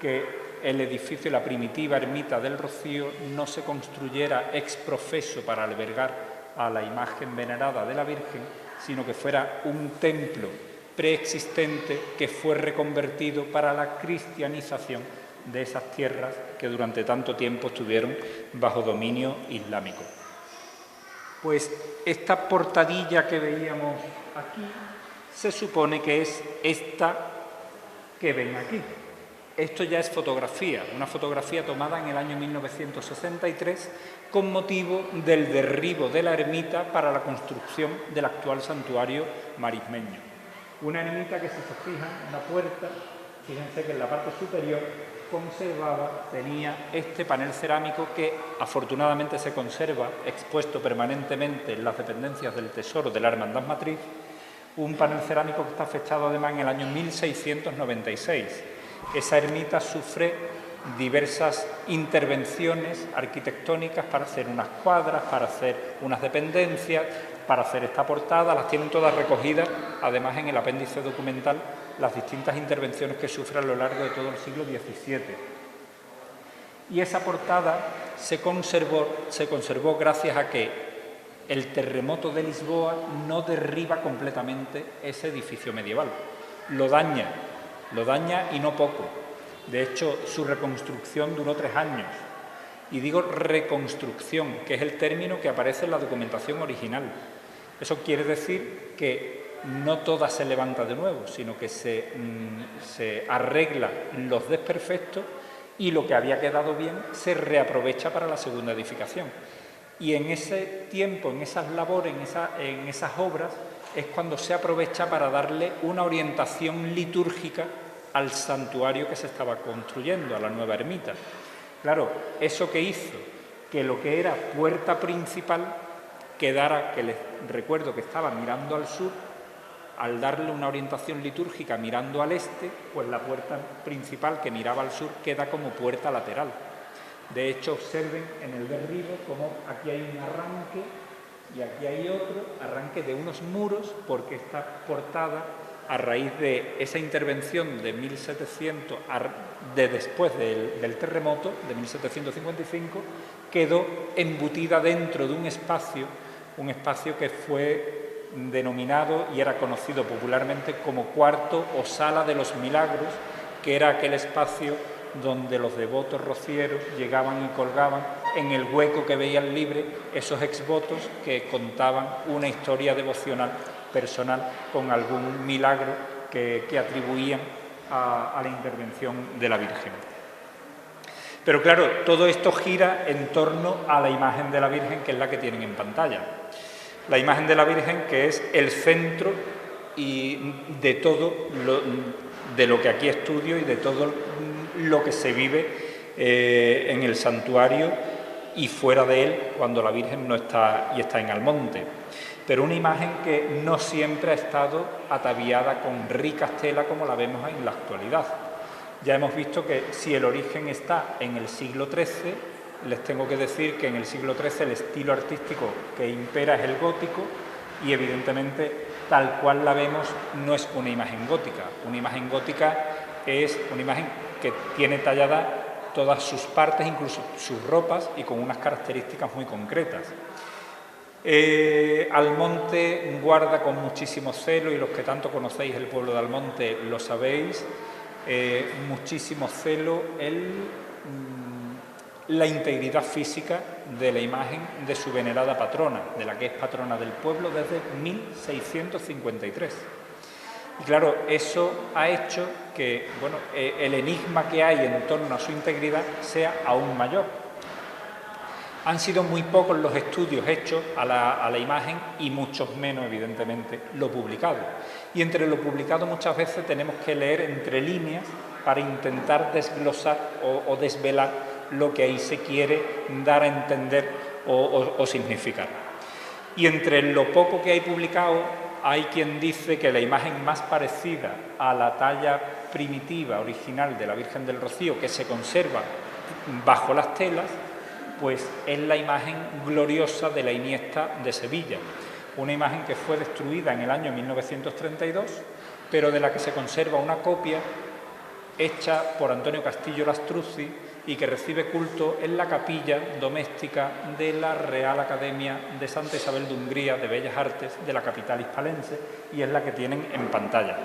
que el edificio, la primitiva ermita del Rocío, no se construyera ex professo para albergar a la imagen venerada de la Virgen, sino que fuera un templo preexistente que fue reconvertido para la cristianización de esas tierras que durante tanto tiempo estuvieron bajo dominio islámico. Pues esta portadilla que veíamos aquí se supone que es esta que ven aquí. Esto ya es fotografía, una fotografía tomada en el año 1963 con motivo del derribo de la ermita para la construcción del actual santuario marismeño. Una ermita que, si se fijan, en la puerta, fíjense que en la parte superior conservaba, tenía este panel cerámico que afortunadamente se conserva expuesto permanentemente en las dependencias del Tesoro de la Hermandad Matriz, un panel cerámico que está fechado además en el año 1696. Esa ermita sufre diversas intervenciones arquitectónicas para hacer unas cuadras, para hacer unas dependencias, para hacer esta portada. Las tienen todas recogidas, además en el apéndice documental, las distintas intervenciones que sufre a lo largo de todo el siglo XVII. Y esa portada se conservó gracias a que el terremoto de Lisboa no derriba completamente ese edificio medieval. Lo daña y no poco. De hecho, su reconstrucción duró 3 años. Y digo reconstrucción, que es el término que aparece en la documentación original. Eso quiere decir que no toda se levanta de nuevo, sino que se arregla los desperfectos y lo que había quedado bien se reaprovecha para la segunda edificación. Y en ese tiempo, en esas labores, en esas obras, es cuando se aprovecha para darle una orientación litúrgica al santuario que se estaba construyendo, a la nueva ermita. Claro, eso que hizo que lo que era puerta principal quedara, que les recuerdo que estaba mirando al sur, al darle una orientación litúrgica mirando al este, pues la puerta principal que miraba al sur queda como puerta lateral. De hecho, observen en el derribo como aquí hay un arranque y aquí hay otro arranque de unos muros, porque esta portada, a raíz de esa intervención de 1700, después del terremoto de 1755, quedó embutida dentro de un espacio que fue denominado y era conocido popularmente como cuarto o sala de los milagros, que era aquel espacio donde los devotos rocieros llegaban y colgaban en el hueco que veían libre esos exvotos que contaban una historia devocional personal con algún milagro que atribuían a la intervención de la Virgen. Pero claro, todo esto gira en torno a la imagen de la Virgen, que es la que tienen en pantalla. La imagen de la Virgen, que es el centro y de todo lo que aquí estudio y de todo lo que se vive en el santuario y fuera de él cuando la Virgen no está y está en Almonte. Pero una imagen que no siempre ha estado ataviada con ricas telas como la vemos en la actualidad. Ya hemos visto que si el origen está en el siglo XIII, les tengo que decir que en el siglo XIII el estilo artístico que impera es el gótico y evidentemente tal cual la vemos no es una imagen gótica. Una imagen gótica es una imagen que tiene tallada todas sus partes, incluso sus ropas, y con unas características muy concretas. Almonte guarda con muchísimo celo, y los que tanto conocéis el pueblo de Almonte lo sabéis, muchísimo celo la integridad física de la imagen de su venerada patrona, de la que es patrona del pueblo desde 1653. Y claro, eso ha hecho que el enigma que hay en torno a su integridad sea aún mayor. Han sido muy pocos los estudios hechos a la imagen y muchos menos, evidentemente, lo publicado. Y entre lo publicado muchas veces tenemos que leer entre líneas para intentar desglosar o desvelar lo que ahí se quiere dar a entender o significar. Y entre lo poco que hay publicado, hay quien dice que la imagen más parecida a la talla primitiva, original de la Virgen del Rocío, que se conserva bajo las telas, pues es la imagen gloriosa de la Iniesta de Sevilla, una imagen que fue destruida en el año 1932, pero de la que se conserva una copia hecha por Antonio Castillo Lastruzzi y que recibe culto en la capilla doméstica de la Real Academia de Santa Isabel de Hungría de Bellas Artes de la capital hispalense, y es la que tienen en pantalla.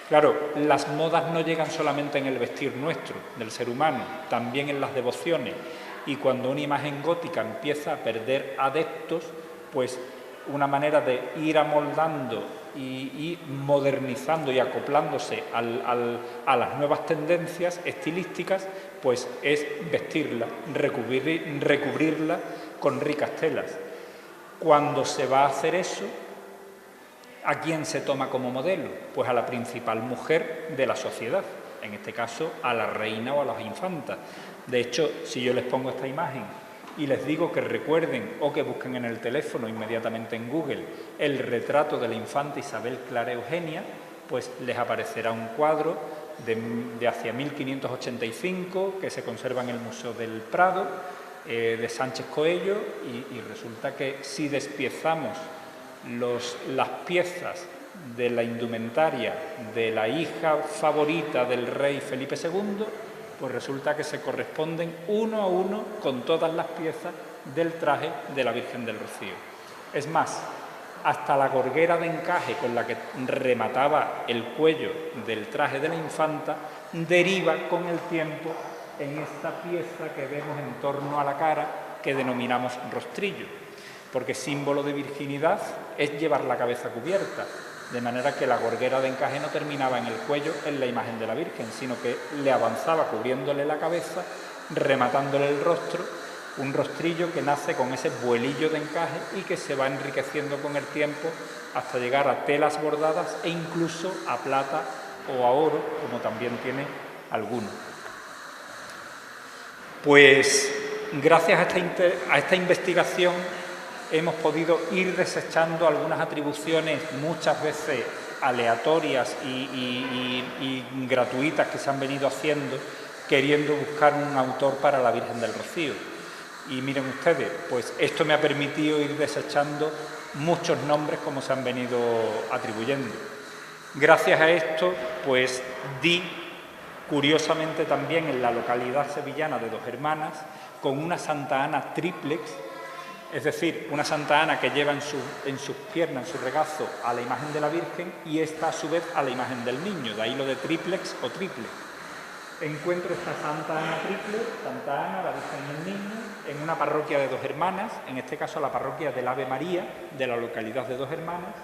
Claro, las modas no llegan solamente en el vestir nuestro, del ser humano, también en las devociones. Y cuando una imagen gótica empieza a perder adeptos, pues una manera de ir amoldando y modernizando y acoplándose a las nuevas tendencias estilísticas, pues es vestirla, recubrirla con ricas telas. Cuando se va a hacer eso, ¿a quién se toma como modelo? Pues a la principal mujer de la sociedad, en este caso a la reina o a las infantas. De hecho, si yo les pongo esta imagen y les digo que recuerden o que busquen en el teléfono inmediatamente en Google el retrato de la infanta Isabel Clara Eugenia, pues les aparecerá un cuadro de hacia 1585 que se conserva en el Museo del Prado, de Sánchez Coello, y resulta que si despiezamos las piezas de la indumentaria de la hija favorita del rey Felipe II, pues resulta que se corresponden uno a uno con todas las piezas del traje de la Virgen del Rocío. Es más, hasta la gorguera de encaje con la que remataba el cuello del traje de la infanta deriva con el tiempo en esta pieza que vemos en torno a la cara, que denominamos rostrillo, porque símbolo de virginidad es llevar la cabeza cubierta, de manera que la gorguera de encaje no terminaba en el cuello en la imagen de la Virgen, sino que le avanzaba cubriéndole la cabeza, rematándole el rostro, un rostrillo que nace con ese vuelillo de encaje y que se va enriqueciendo con el tiempo hasta llegar a telas bordadas e incluso a plata o a oro, como también tiene alguno. Pues gracias a esta investigación hemos podido ir desechando algunas atribuciones muchas veces aleatorias y gratuitas que se han venido haciendo, queriendo buscar un autor para la Virgen del Rocío. Y miren ustedes, pues esto me ha permitido ir desechando muchos nombres como se han venido atribuyendo. Gracias a esto, pues di, curiosamente también en la localidad sevillana de Dos Hermanas, con una Santa Ana triplex, es decir, una Santa Ana que lleva en sus piernas, en su regazo, a la imagen de la Virgen y esta a su vez a la imagen del niño, de ahí lo de triplex o triple. Encuentro esta Santa Ana triple, Santa Ana, la Virgen y el Niño, en una parroquia de Dos Hermanas, en este caso la parroquia del Ave María, de la localidad de Dos Hermanas,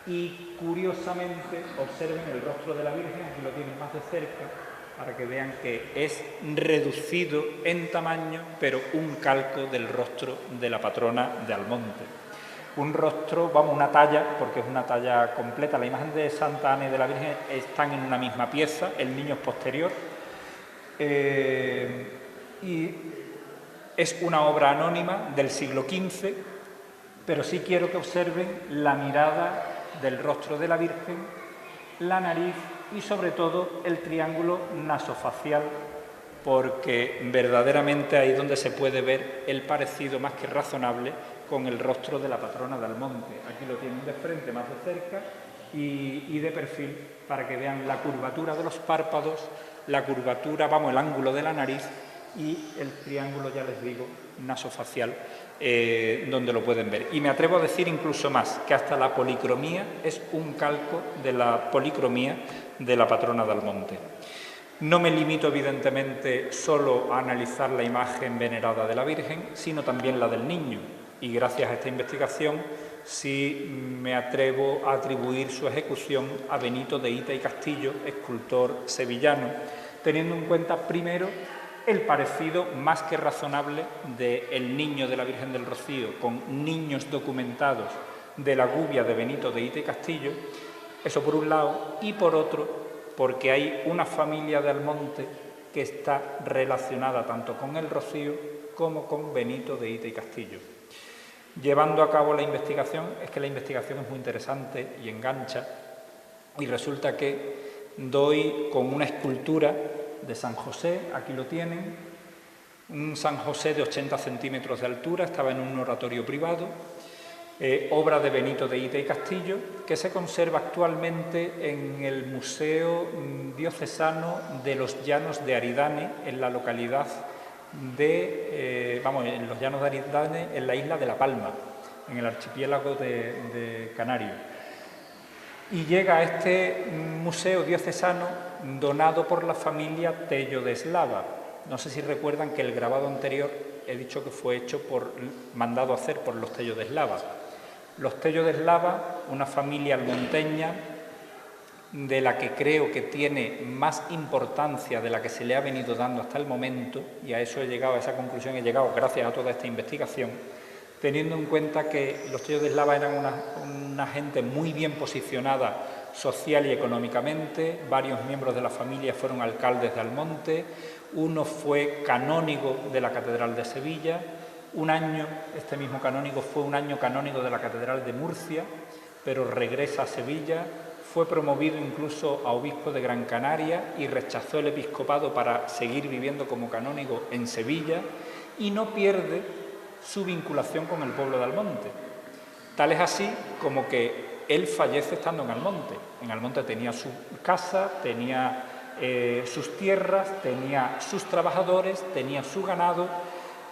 y curiosamente observen el rostro de la Virgen, aquí lo tienen más de cerca, para que vean que es reducido en tamaño, pero un calco del rostro de la patrona de Almonte. Un rostro, vamos, una talla, porque es una talla completa. La imagen de Santa Ana y de la Virgen están en una misma pieza, el niño es posterior, y es una obra anónima del siglo XV, pero sí quiero que observen la mirada del rostro de la Virgen, la nariz y sobre todo el triángulo nasofacial, porque verdaderamente ahí es donde se puede ver el parecido más que razonable con el rostro de la patrona de Almonte. Aquí lo tienen de frente, más de cerca y de perfil, para que vean la curvatura de los párpados, la curvatura, vamos, el ángulo de la nariz y el triángulo, ya les digo, nasofacial, donde lo pueden ver. Y me atrevo a decir incluso más, que hasta la policromía es un calco de la policromía de la patrona de Almonte. No me limito, evidentemente, solo a analizar la imagen venerada de la Virgen, sino también la del niño. Y gracias a esta investigación sí me atrevo a atribuir su ejecución a Benito de Hita y Castillo, escultor sevillano, teniendo en cuenta primero el parecido más que razonable del niño de la Virgen del Rocío con niños documentados de la gubia de Benito de Hita y Castillo, eso por un lado, y por otro, porque hay una familia de Almonte que está relacionada tanto con el Rocío como con Benito de Hita y Castillo. Llevando a cabo la investigación, es que la investigación es muy interesante y engancha, y resulta que doy con una escultura de San José, aquí lo tienen, un San José de 80 centímetros de altura, estaba en un oratorio privado, obra de Benito de Hita y Castillo, que se conserva actualmente en el Museo Diocesano de los Llanos de Aridane, en la localidad de, en los Llanos de Aridane, en la isla de La Palma, en el archipiélago de Canarias. y llega a este museo diocesano donado por la familia Tello de Eslava. No sé si recuerdan que el grabado anterior he dicho que fue mandado hacer por los Tello de Eslava. Los Tello de Eslava, una familia almonteña de la que creo que tiene más importancia de la que se le ha venido dando hasta el momento, y a eso he llegado, a esa conclusión he llegado gracias a toda esta investigación, teniendo en cuenta que los Tello de Eslava eran una gente muy bien posicionada social y económicamente. Varios miembros de la familia fueron alcaldes de Almonte, uno fue canónigo de la Catedral de Sevilla, un año, este mismo canónigo fue un año canónigo de la Catedral de Murcia, pero regresa a Sevilla, fue promovido incluso a obispo de Gran Canaria y rechazó el episcopado para seguir viviendo como canónigo en Sevilla, y no pierde su vinculación con el pueblo de Almonte. Tal es así como que él fallece estando en Almonte. En Almonte tenía su casa, tenía sus tierras, tenía sus trabajadores, tenía su ganado,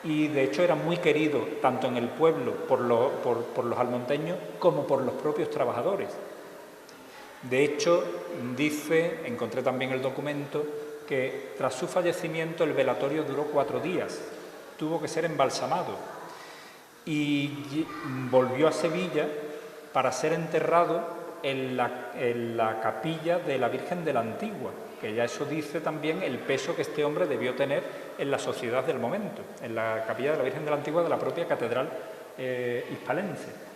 y de hecho era muy querido tanto en el pueblo por los almonteños como por los propios trabajadores. De hecho, encontré también el documento, que tras su fallecimiento el velatorio duró 4 días, tuvo que ser embalsamado y volvió a Sevilla para ser enterrado en la capilla de la Virgen de la Antigua, que ya eso dice también el peso que este hombre debió tener en la sociedad del momento, en la capilla de la Virgen de la Antigua de la propia catedral hispalense.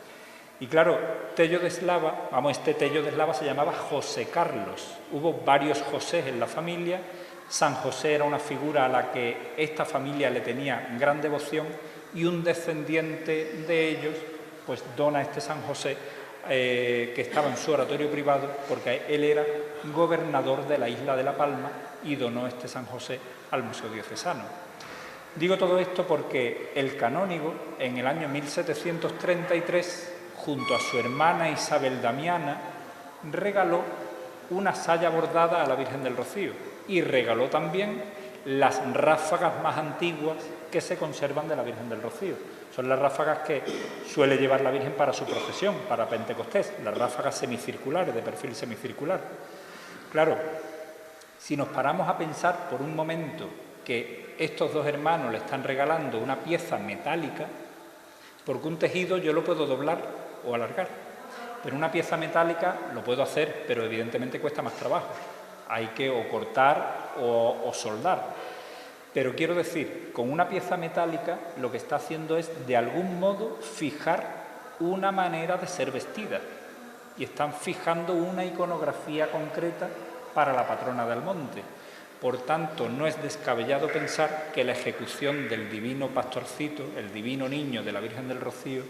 Y claro, Tello de Eslava, este Tello de Eslava se llamaba José Carlos. Hubo varios Josés en la familia. San José era una figura a la que esta familia le tenía gran devoción, y un descendiente de ellos pues dona este San José, que estaba en su oratorio privado, porque él era gobernador de la isla de La Palma, y donó este San José al Museo Diocesano. Digo todo esto porque el canónigo, en el año 1733, junto a su hermana Isabel Damiana, regaló una saya bordada a la Virgen del Rocío, y regaló también las ráfagas más antiguas que se conservan de la Virgen del Rocío. Son las ráfagas que suele llevar la Virgen para su procesión, para Pentecostés, las ráfagas semicirculares, de perfil semicircular. Claro, si nos paramos a pensar por un momento que estos dos hermanos le están regalando una pieza metálica, porque un tejido yo lo puedo doblar o alargar, pero una pieza metálica lo puedo hacer, pero evidentemente cuesta más trabajo. Hay que o cortar o soldar. Pero quiero decir, con una pieza metálica lo que está haciendo es, de algún modo, fijar una manera de ser vestida. Y están fijando una iconografía concreta para la patrona de Almonte. Por tanto, no es descabellado pensar que la ejecución del divino pastorcito, el divino niño de la Virgen del Rocío,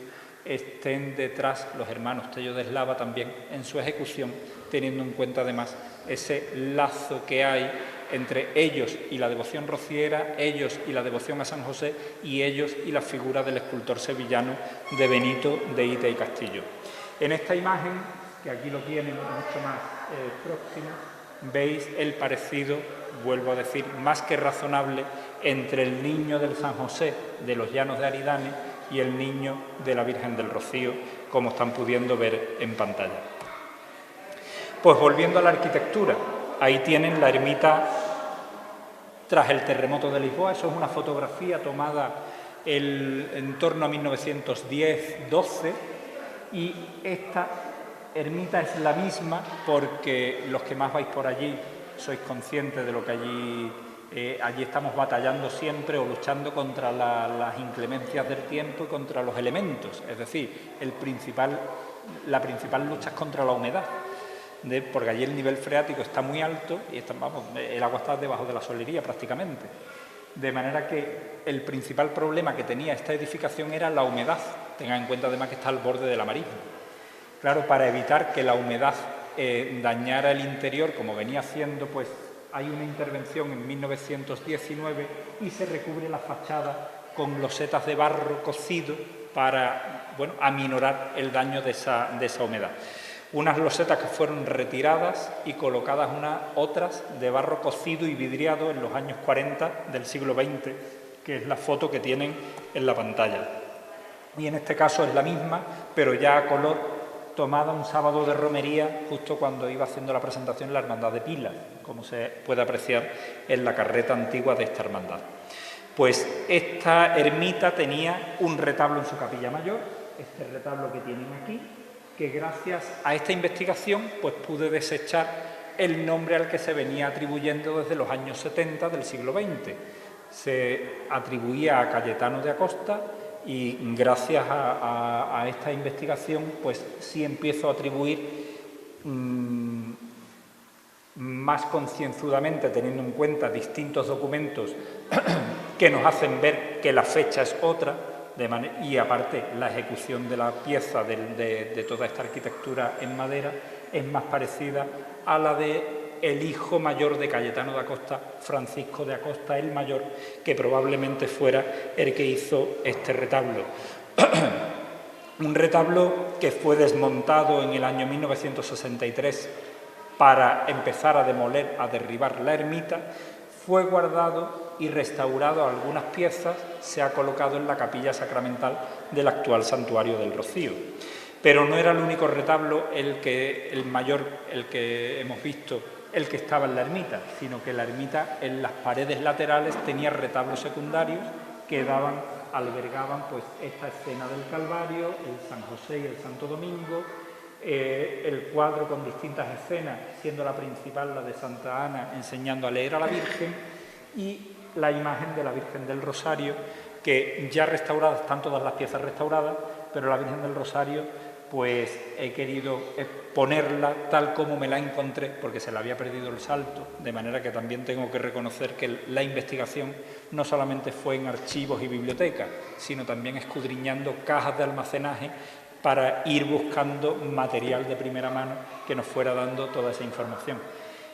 estén detrás los hermanos Tello de Eslava también en su ejecución, teniendo en cuenta además ese lazo que hay entre ellos y la devoción rociera, ellos y la devoción a San José, y ellos y la figura del escultor sevillano de Benito de Ite y Castillo. En esta imagen, que aquí lo tienen mucho más próximo, veis el parecido, vuelvo a decir, más que razonable, entre el niño del San José de los Llanos de Aridane y el niño de la Virgen del Rocío, como están pudiendo ver en pantalla. Pues volviendo a la arquitectura, ahí tienen la ermita tras el terremoto de Lisboa. Eso es una fotografía tomada en torno a 1910-12, y esta ermita es la misma, porque los que más vais por allí sois conscientes de lo que allí estamos batallando siempre, o luchando contra las inclemencias del tiempo y contra los elementos. Es decir, la principal lucha es contra la humedad, porque allí el nivel freático está muy alto y el agua está debajo de la solería prácticamente. De manera que el principal problema que tenía esta edificación era la humedad. Tengan en cuenta además que está al borde de la marisma. Claro, para evitar que la humedad dañara el interior, como venía haciendo, pues hay una intervención en 1919 y se recubre la fachada con losetas de barro cocido para aminorar el daño de esa humedad. Unas losetas que fueron retiradas y colocadas otras de barro cocido y vidriado en los años 40 del siglo XX, que es la foto que tienen en la pantalla. Y en este caso es la misma, pero ya a color, tomada un sábado de romería justo cuando iba haciendo la presentación en la Hermandad de Pilas, como se puede apreciar en la carreta antigua de esta hermandad. Pues esta ermita tenía un retablo en su capilla mayor, este retablo que tienen aquí, que gracias a esta investigación pues pude desechar el nombre al que se venía atribuyendo desde los años 70 del siglo XX. Se atribuía a Cayetano de Acosta y gracias a esta investigación pues sí empiezo a atribuir más concienzudamente, teniendo en cuenta distintos documentos que nos hacen ver que la fecha es otra, y aparte la ejecución de la pieza de toda esta arquitectura en madera es más parecida a la de el hijo mayor de Cayetano de Acosta, Francisco de Acosta el Mayor, que probablemente fuera el que hizo este retablo. Un retablo que fue desmontado en el año 1963 para empezar a demoler, a derribar la ermita, fue guardado y restaurado algunas piezas, se ha colocado en la capilla sacramental del actual Santuario del Rocío. Pero no era el único retablo el que hemos visto, el que estaba en la ermita, sino que la ermita en las paredes laterales tenía retablos secundarios que albergaban pues esta escena del Calvario, el San José y el Santo Domingo, el cuadro con distintas escenas, siendo la principal la de Santa Ana enseñando a leer a la Virgen, y la imagen de la Virgen del Rosario, que ya restaurada, están todas las piezas restauradas, pero la Virgen del Rosario pues he querido ponerla tal como me la encontré, porque se le había perdido el salto, de manera que también tengo que reconocer que la investigación no solamente fue en archivos y bibliotecas, sino también escudriñando cajas de almacenaje para ir buscando material de primera mano que nos fuera dando toda esa información.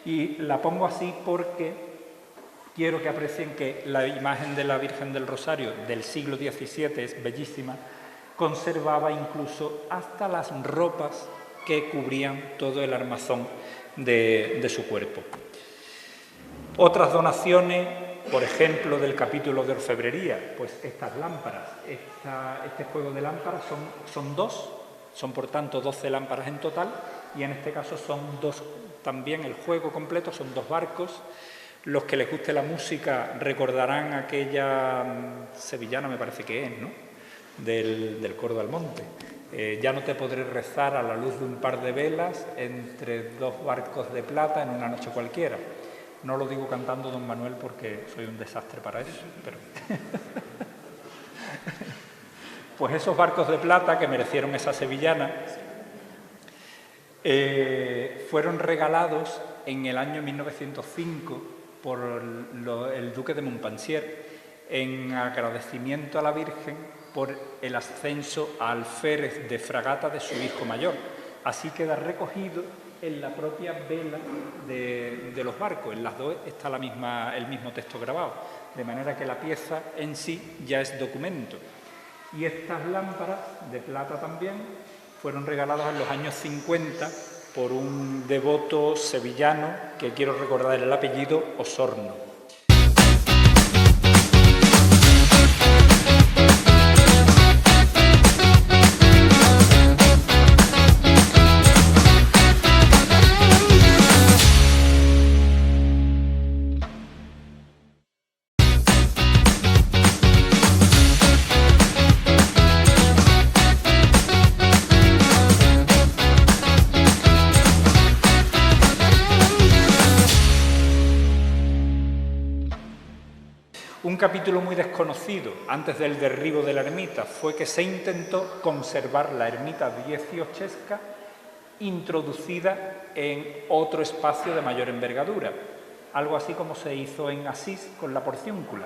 Y la pongo así porque quiero que aprecien que la imagen de la Virgen del Rosario del siglo XVII es bellísima, conservaba incluso hasta las ropas que cubrían todo el armazón de su cuerpo. Otras donaciones, por ejemplo, del capítulo de orfebrería, pues estas lámparas, este juego de lámparas son dos, son por tanto 12 lámparas en total, y en este caso son dos, también el juego completo son 2 barcos. Los que les guste la música recordarán aquella sevillana, me parece que es, ¿no?, del coro del monte. Ya no te podré rezar a la luz de un par de velas entre 2 barcos de plata en una noche cualquiera. No lo digo cantando don Manuel porque soy un desastre para eso, pero... Pues esos barcos de plata que merecieron esa sevillana fueron regalados en el año 1905 por el duque de Montpensier en agradecimiento a la Virgen por el ascenso a alférez de fragata de su hijo mayor. Así queda recogido en la propia vela de los barcos. En las dos está el mismo texto grabado, de manera que la pieza en sí ya es documento. Y estas lámparas de plata también fueron regaladas en los años 50 por un devoto sevillano que quiero recordar el apellido Osorno. Un capítulo muy desconocido antes del derribo de la ermita fue que se intentó conservar la ermita dieciochesca introducida en otro espacio de mayor envergadura, algo así como se hizo en Asís con la Porciúncula,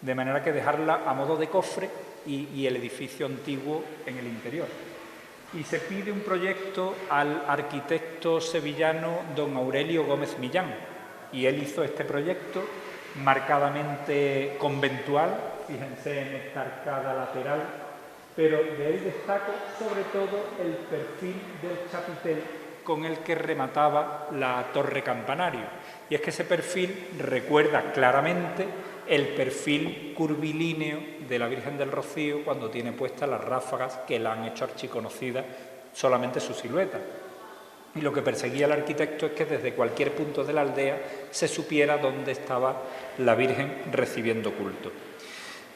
de manera que dejarla a modo de cofre y el edificio antiguo en el interior. Y se pide un proyecto al arquitecto sevillano don Aurelio Gómez Millán, y él hizo este proyecto marcadamente conventual, fíjense en esta arcada lateral, pero de él destaco sobre todo el perfil del chapitel con el que remataba la torre campanario. Y es que ese perfil recuerda claramente el perfil curvilíneo de la Virgen del Rocío cuando tiene puestas las ráfagas que la han hecho archiconocida solamente su silueta. Y lo que perseguía el arquitecto es que desde cualquier punto de la aldea se supiera dónde estaba la Virgen recibiendo culto.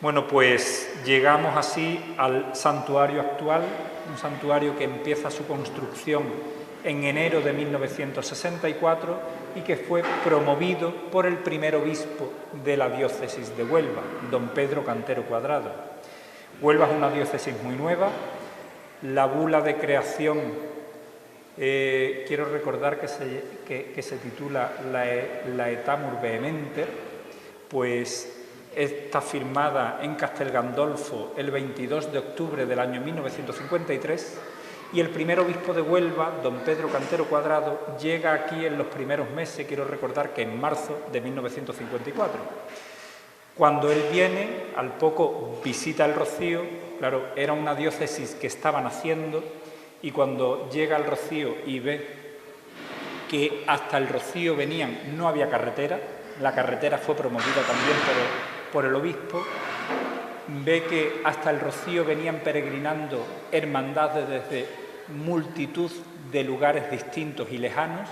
Bueno, pues llegamos así al santuario actual, un santuario que empieza su construcción en enero de 1964 y que fue promovido por el primer obispo de la diócesis de Huelva, don Pedro Cantero Cuadrado. Huelva es una diócesis muy nueva. La bula de creación, quiero recordar que se titula Laetamur Vehementer, pues está firmada en Castel Gandolfo el 22 de octubre del año 1953 y el primer obispo de Huelva, don Pedro Cantero Cuadrado, llega aquí en los primeros meses, quiero recordar que en marzo de 1954. Cuando él viene, al poco visita el Rocío, claro, era una diócesis que estaba naciendo y cuando llega al Rocío y ve que hasta el Rocío venían, no había carretera, la carretera fue promovida también por el obispo, ve que hasta el Rocío venían peregrinando hermandades desde multitud de lugares distintos y lejanos,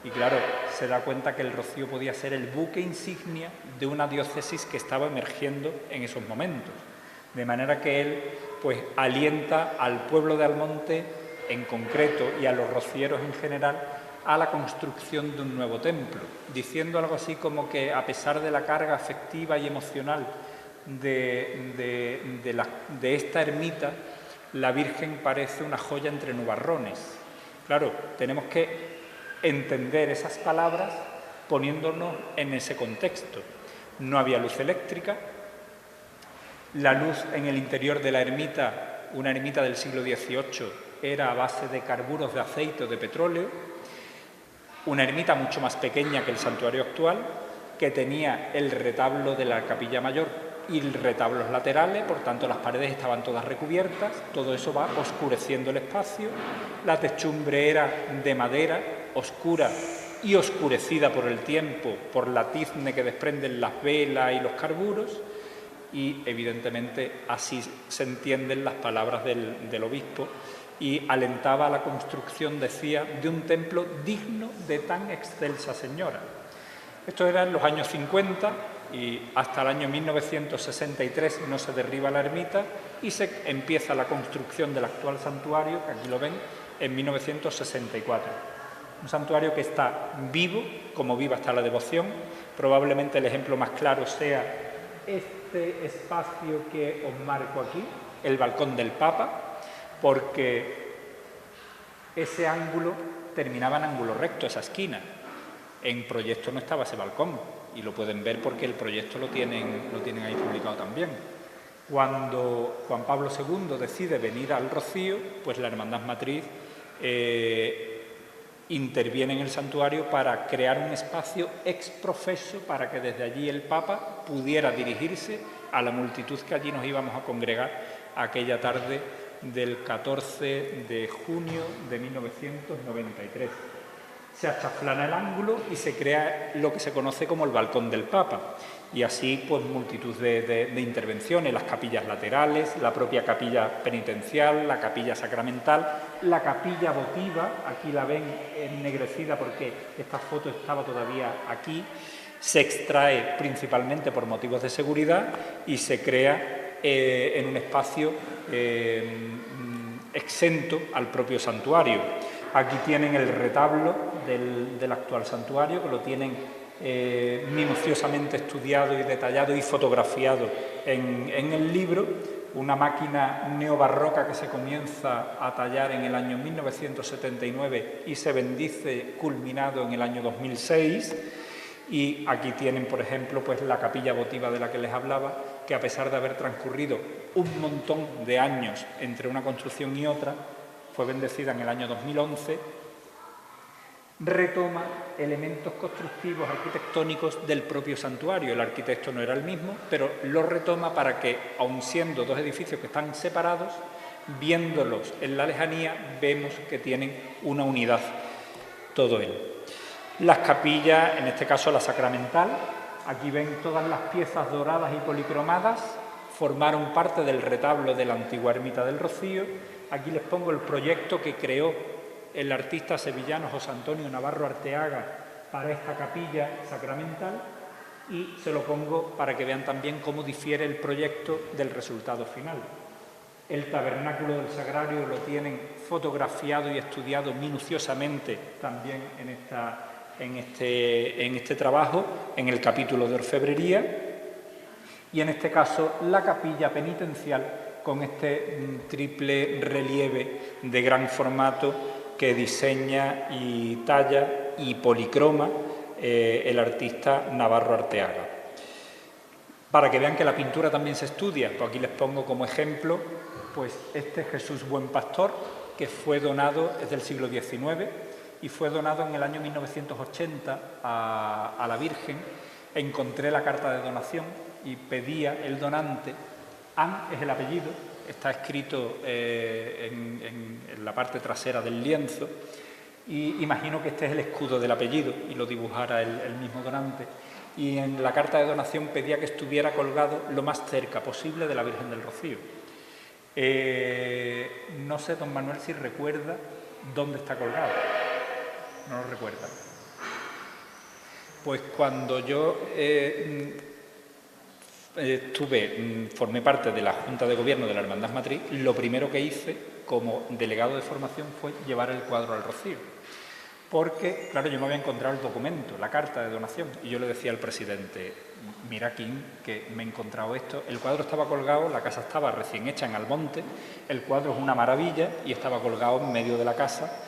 y claro, se da cuenta que el Rocío podía ser el buque insignia de una diócesis que estaba emergiendo en esos momentos. De manera que él pues alienta al pueblo de Almonte en concreto y a los rocieros en general a la construcción de un nuevo templo, diciendo algo así como que a pesar de la carga afectiva y emocional de esta ermita, la Virgen parece una joya entre nubarrones. Claro, tenemos que entender esas palabras poniéndonos en ese contexto. No había luz eléctrica, la luz en el interior de la ermita, una ermita del siglo XVIII, era a base de carburos de aceite o de petróleo, una ermita mucho más pequeña que el santuario actual, que tenía el retablo de la capilla mayor y retablos laterales, por tanto las paredes estaban todas recubiertas, todo eso va oscureciendo el espacio, la techumbre era de madera, oscura y oscurecida por el tiempo, por la tizne que desprenden las velas y los carburos, y evidentemente así se entienden las palabras del obispo, y alentaba a la construcción, decía, de un templo digno de tan excelsa señora. Esto era en los años 50 y hasta el año 1963 no se derriba la ermita y se empieza la construcción del actual santuario, que aquí lo ven, en 1964. Un santuario que está vivo, como viva está la devoción. Probablemente el ejemplo más claro sea este espacio que os marco aquí, el balcón del Papa, porque ese ángulo terminaba en ángulo recto, esa esquina. En proyecto no estaba ese balcón, y lo pueden ver porque el proyecto lo tienen ahí publicado también. Cuando Juan Pablo II decide venir al Rocío, pues la Hermandad Matriz interviene en el santuario para crear un espacio ex professo para que desde allí el Papa pudiera dirigirse a la multitud que allí nos íbamos a congregar aquella tarde del 14 de junio de 1993. Se achaflana el ángulo y se crea lo que se conoce como el balcón del Papa. Y así, pues, multitud de intervenciones, las capillas laterales, la propia capilla penitencial, la capilla sacramental, la capilla votiva, aquí la ven ennegrecida porque esta foto estaba todavía aquí, se extrae principalmente por motivos de seguridad y se crea en un espacio exento al propio santuario. Aquí tienen el retablo del actual santuario, que lo tienen minuciosamente estudiado y detallado y fotografiado en el libro, una máquina neobarroca que se comienza a tallar en el año 1979 y se bendice culminado en el año 2006. Y aquí tienen, por ejemplo, pues la capilla votiva de la que les hablaba, que a pesar de haber transcurrido un montón de años entre una construcción y otra, fue bendecida en el año 2011, retoma elementos constructivos arquitectónicos del propio santuario. El arquitecto no era el mismo, pero lo retoma para que, aun siendo dos edificios que están separados, viéndolos en la lejanía, vemos que tienen una unidad todo él. Las capillas, en este caso la sacramental, aquí ven todas las piezas doradas y policromadas, formaron parte del retablo de la antigua ermita del Rocío. Aquí les pongo el proyecto que creó el artista sevillano José Antonio Navarro Arteaga para esta capilla sacramental, y se lo pongo para que vean también cómo difiere el proyecto del resultado final. El tabernáculo del Sagrario lo tienen fotografiado y estudiado minuciosamente también en este trabajo, en el capítulo de orfebrería, y en este caso la capilla penitencial con este triple relieve de gran formato que diseña y talla y policroma el artista Navarro Arteaga. Para que vean que la pintura también se estudia, pues aquí les pongo como ejemplo pues este Jesús Buen Pastor, que fue donado, es del siglo XIX, y fue donado en el año 1980 a la Virgen. Encontré la carta de donación y pedía el donante, An es el apellido, está escrito en la parte trasera del lienzo, y imagino que este es el escudo del apellido y lo dibujara el mismo donante. Y en la carta de donación pedía que estuviera colgado lo más cerca posible de la Virgen del Rocío. No sé, don Manuel, si recuerda dónde está colgado. No lo recuerda. Pues cuando yo formé parte de la Junta de Gobierno de la Hermandad Matriz, lo primero que hice como delegado de formación fue llevar el cuadro al Rocío. Porque, claro, yo me había encontrado el documento, la carta de donación, y yo le decía al presidente, mira, Kim, que me he encontrado esto. El cuadro estaba colgado, la casa estaba recién hecha en Almonte, el cuadro es una maravilla y estaba colgado en medio de la casa,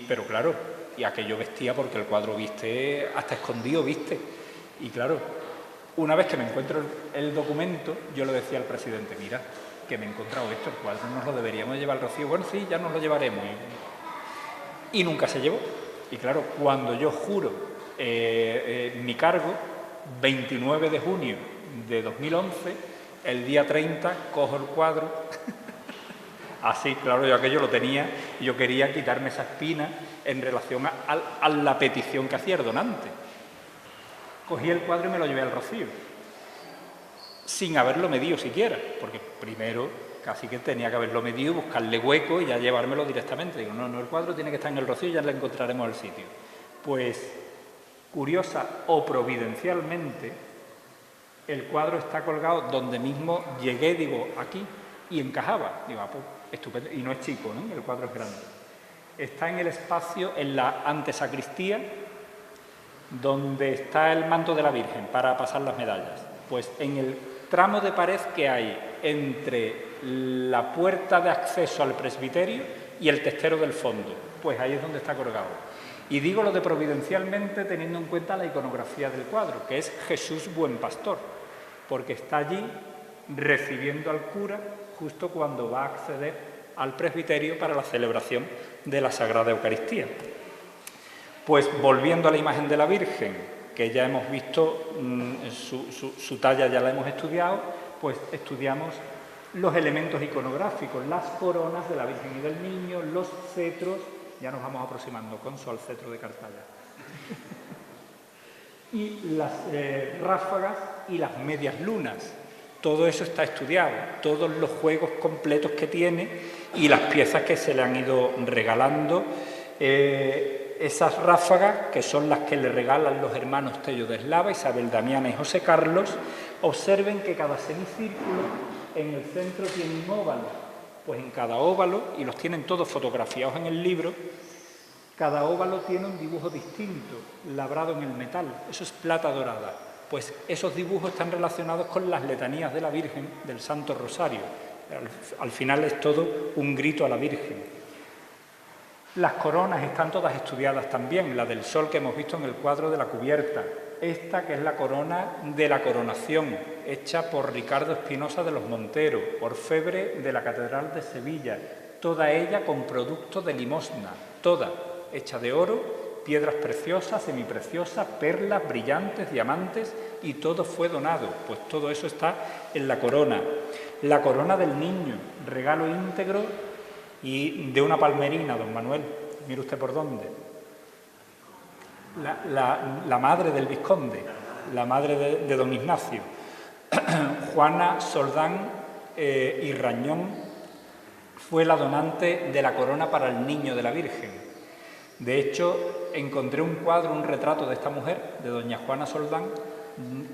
pero claro, y aquello vestía porque el cuadro viste hasta escondido, viste. Y claro, una vez que me encuentro el documento, yo le decía al presidente, mira, que me he encontrado esto, el cuadro nos lo deberíamos llevar al Rocío. Bueno, sí, ya nos lo llevaremos. Y nunca se llevó. Y claro, cuando yo juro mi cargo, 29 de junio de 2011, el día 30 cojo el cuadro, así, claro, yo aquello lo tenía, y yo quería quitarme esa espina en relación a la petición que hacía el donante. Cogí el cuadro y me lo llevé al Rocío, sin haberlo medido siquiera, porque primero casi que tenía que haberlo medido, buscarle hueco y ya llevármelo directamente. Digo, no, el cuadro tiene que estar en el Rocío y ya le encontraremos al sitio. Pues, curiosa o providencialmente, el cuadro está colgado donde mismo llegué, digo, aquí, y encajaba. Digo, pues, estupendo. Y no es chico, ¿no? El cuadro es grande. Está en el espacio, en la antesacristía, donde está el manto de la Virgen para pasar las medallas. Pues en el tramo de pared que hay entre la puerta de acceso al presbiterio y el testero del fondo, pues ahí es donde está colgado. Y digo lo de providencialmente teniendo en cuenta la iconografía del cuadro, que es Jesús Buen Pastor, porque está allí recibiendo al cura justo cuando va a acceder al presbiterio para la celebración de la Sagrada Eucaristía. Pues volviendo a la imagen de la Virgen, que ya hemos visto, su talla ya la hemos estudiado, pues estudiamos los elementos iconográficos, las coronas de la Virgen y del Niño, los cetros, ya nos vamos aproximando, Conso, al cetro de Cartaya, y las ráfagas y las medias lunas. Todo eso está estudiado, todos los juegos completos que tiene y las piezas que se le han ido regalando. Esas ráfagas, que son las que le regalan los hermanos Tello de Eslava, Isabel Damiana y José Carlos, observen que cada semicírculo en el centro tiene un óvalo. Pues en cada óvalo, y los tienen todos fotografiados en el libro, cada óvalo tiene un dibujo distinto, labrado en el metal. Eso es plata dorada. Pues esos dibujos están relacionados con las letanías de la Virgen del Santo Rosario. Al final es todo un grito a la Virgen. Las coronas están todas estudiadas también, la del sol que hemos visto en el cuadro de la cubierta, esta que es la corona de la coronación, hecha por Ricardo Espinosa de los Monteros, orfebre de la Catedral de Sevilla, toda ella con producto de limosna, toda hecha de oro, piedras preciosas, semipreciosas, perlas, brillantes, diamantes, y todo fue donado. Pues todo eso está en la corona. La corona del niño, regalo íntegro y de una palmerina, don Manuel, mire usted por dónde. La madre del vizconde, la madre de don Ignacio, Juana Soldán y Rañón, fue la donante de la corona para el niño de la Virgen. De hecho, encontré un cuadro, un retrato de esta mujer, de doña Juana Soldán,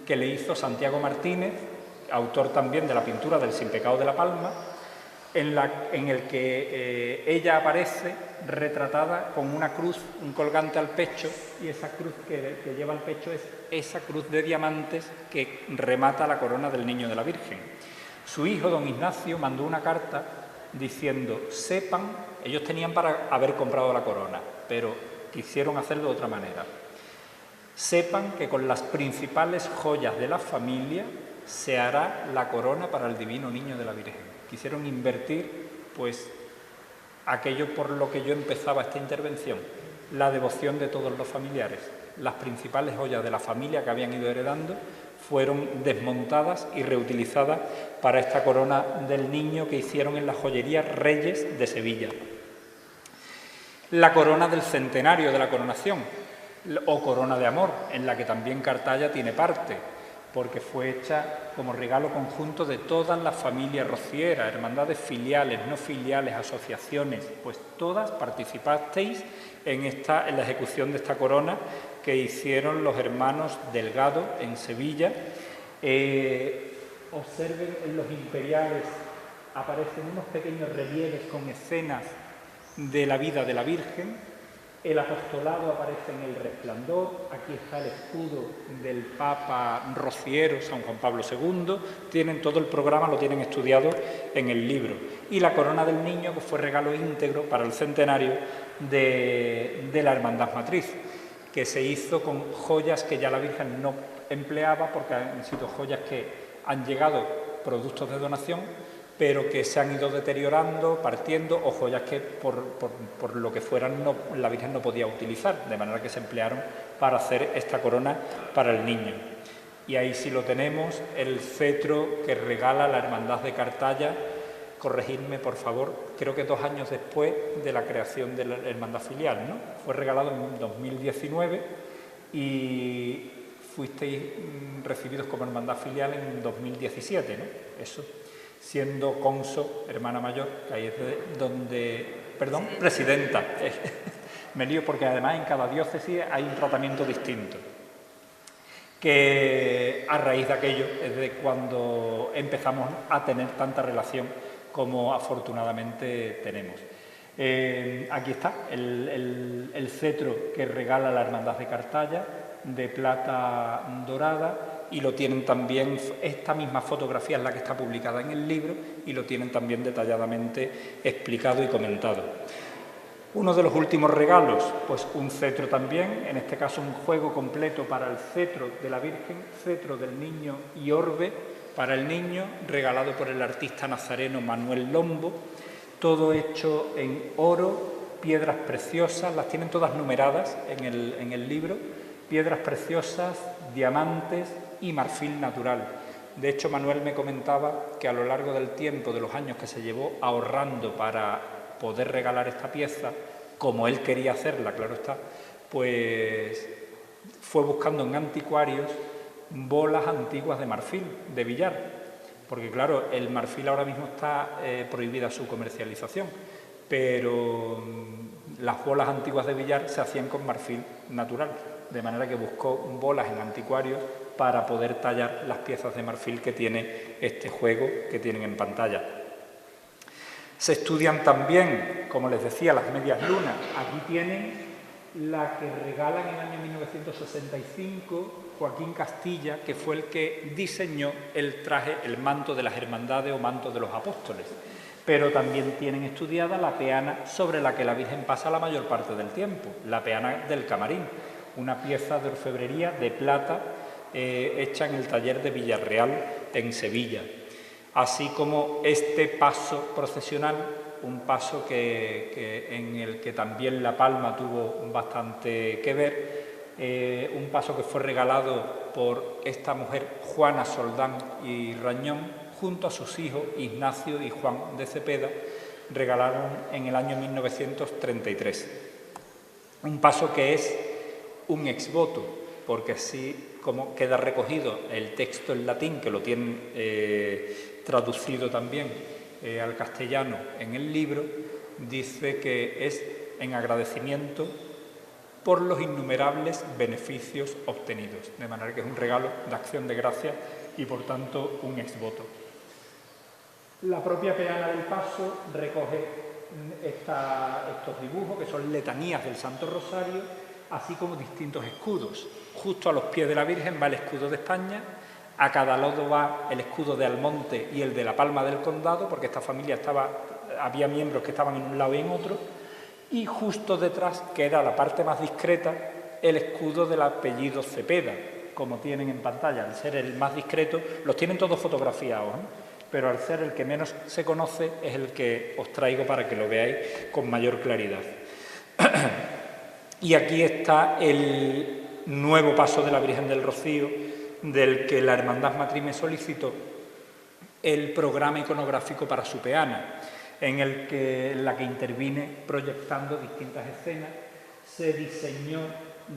que le hizo Santiago Martínez, autor también de la pintura del Sin Pecado de la Palma, en el que ella aparece retratada con una cruz, un colgante al pecho, y esa cruz que lleva al pecho es esa cruz de diamantes que remata la corona del niño de la Virgen. Su hijo, don Ignacio, mandó una carta diciendo: sepan, ellos tenían para haber comprado la corona, pero quisieron hacerlo de otra manera. Sepan que con las principales joyas de la familia se hará la corona para el divino niño de la Virgen. Quisieron invertir, pues, aquello por lo que yo empezaba esta intervención, la devoción de todos los familiares. Las principales joyas de la familia que habían ido heredando fueron desmontadas y reutilizadas para esta corona del niño que hicieron en la joyería Reyes de Sevilla. La corona del centenario de la coronación, o corona de amor, en la que también Cartaya tiene parte, porque fue hecha como regalo conjunto de todas las familias rocieras, hermandades filiales, no filiales, asociaciones, pues todas participasteis en la ejecución de esta corona que hicieron los hermanos Delgado en Sevilla. Observen, en los imperiales aparecen unos pequeños relieves con escenas de la vida de la Virgen. El apostolado aparece en el resplandor, aquí está el escudo del Papa rociero, San Juan Pablo II, tienen todo el programa, lo tienen estudiado en el libro. Y la corona del niño, pues fue regalo íntegro para el centenario de la Hermandad Matriz, que se hizo con joyas que ya la Virgen no empleaba, porque han sido joyas que han llegado productos de donación, pero que se han ido deteriorando, partiendo, o joyas que por lo que fueran la Virgen no podía utilizar, de manera que se emplearon para hacer esta corona para el niño. Y ahí sí lo tenemos, el cetro que regala la Hermandad de Cartaya, corregidme por favor, creo que 2 años después de la creación de la Hermandad Filial, ¿no? Fue regalado en 2019 y fuisteis recibidos como Hermandad Filial en 2017, ¿no? Eso. Siendo Conso, hermana mayor, que ahí es presidenta. Me lío porque además en cada diócesis hay un tratamiento distinto. Que a raíz de aquello es de cuando empezamos a tener tanta relación como afortunadamente tenemos. Aquí está el cetro que regala la Hermandad de Cartaya, de plata dorada, y lo tienen también, esta misma fotografía es la que está publicada en el libro, y lo tienen también detalladamente explicado y comentado. Uno de los últimos regalos, pues un cetro también, en este caso un juego completo para el cetro de la Virgen, cetro del niño y orbe para el niño, regalado por el artista nazareno Manuel Lombo, todo hecho en oro, piedras preciosas, las tienen todas numeradas en el libro, piedras preciosas, diamantes y marfil natural. De hecho, Manuel me comentaba que a lo largo del tiempo, de los años que se llevó ahorrando para poder regalar esta pieza, como él quería hacerla, claro está, pues fue buscando en anticuarios bolas antiguas de marfil, de billar, porque claro, el marfil ahora mismo está prohibida su comercialización, pero las bolas antiguas de billar se hacían con marfil natural, de manera que buscó bolas en anticuarios para poder tallar las piezas de marfil que tiene este juego que tienen en pantalla. Se estudian también, como les decía, las medias lunas. Aquí tienen la que regala en el año 1965 Joaquín Castilla, que fue el que diseñó el traje, el manto de las hermandades o manto de los apóstoles. Pero también tienen estudiada la peana sobre la que la Virgen pasa la mayor parte del tiempo, la peana del camarín, una pieza de orfebrería de plata hecha en el taller de Villarreal en Sevilla. Así como este paso procesional, un paso en el que también La Palma tuvo bastante que ver, un paso que fue regalado por esta mujer, Juana Soldán y Rañón, junto a sus hijos Ignacio y Juan de Cepeda, regalaron en el año 1933. Un paso que es un ex voto, porque así como queda recogido el texto en latín, que lo tienen traducido también al castellano en el libro, dice que es en agradecimiento por los innumerables beneficios obtenidos, de manera que es un regalo de acción de gracias y, por tanto, un ex voto. La propia peana del Paso recoge estos dibujos, que son letanías del Santo Rosario, así como distintos escudos. Justo a los pies de la Virgen va el escudo de España, a cada lado va el escudo de Almonte y el de la Palma del Condado, porque esta familia había miembros que estaban en un lado y en otro, y justo detrás, que era la parte más discreta, el escudo del apellido Cepeda, como tienen en pantalla. Al ser el más discreto, los tienen todos fotografiados, pero al ser el que menos se conoce es el que os traigo para que lo veáis con mayor claridad. Y aquí está el nuevo paso de la Virgen del Rocío, del que la Hermandad Matriz me solicitó el programa iconográfico para su peana, en la que intervine proyectando distintas escenas. Se diseñó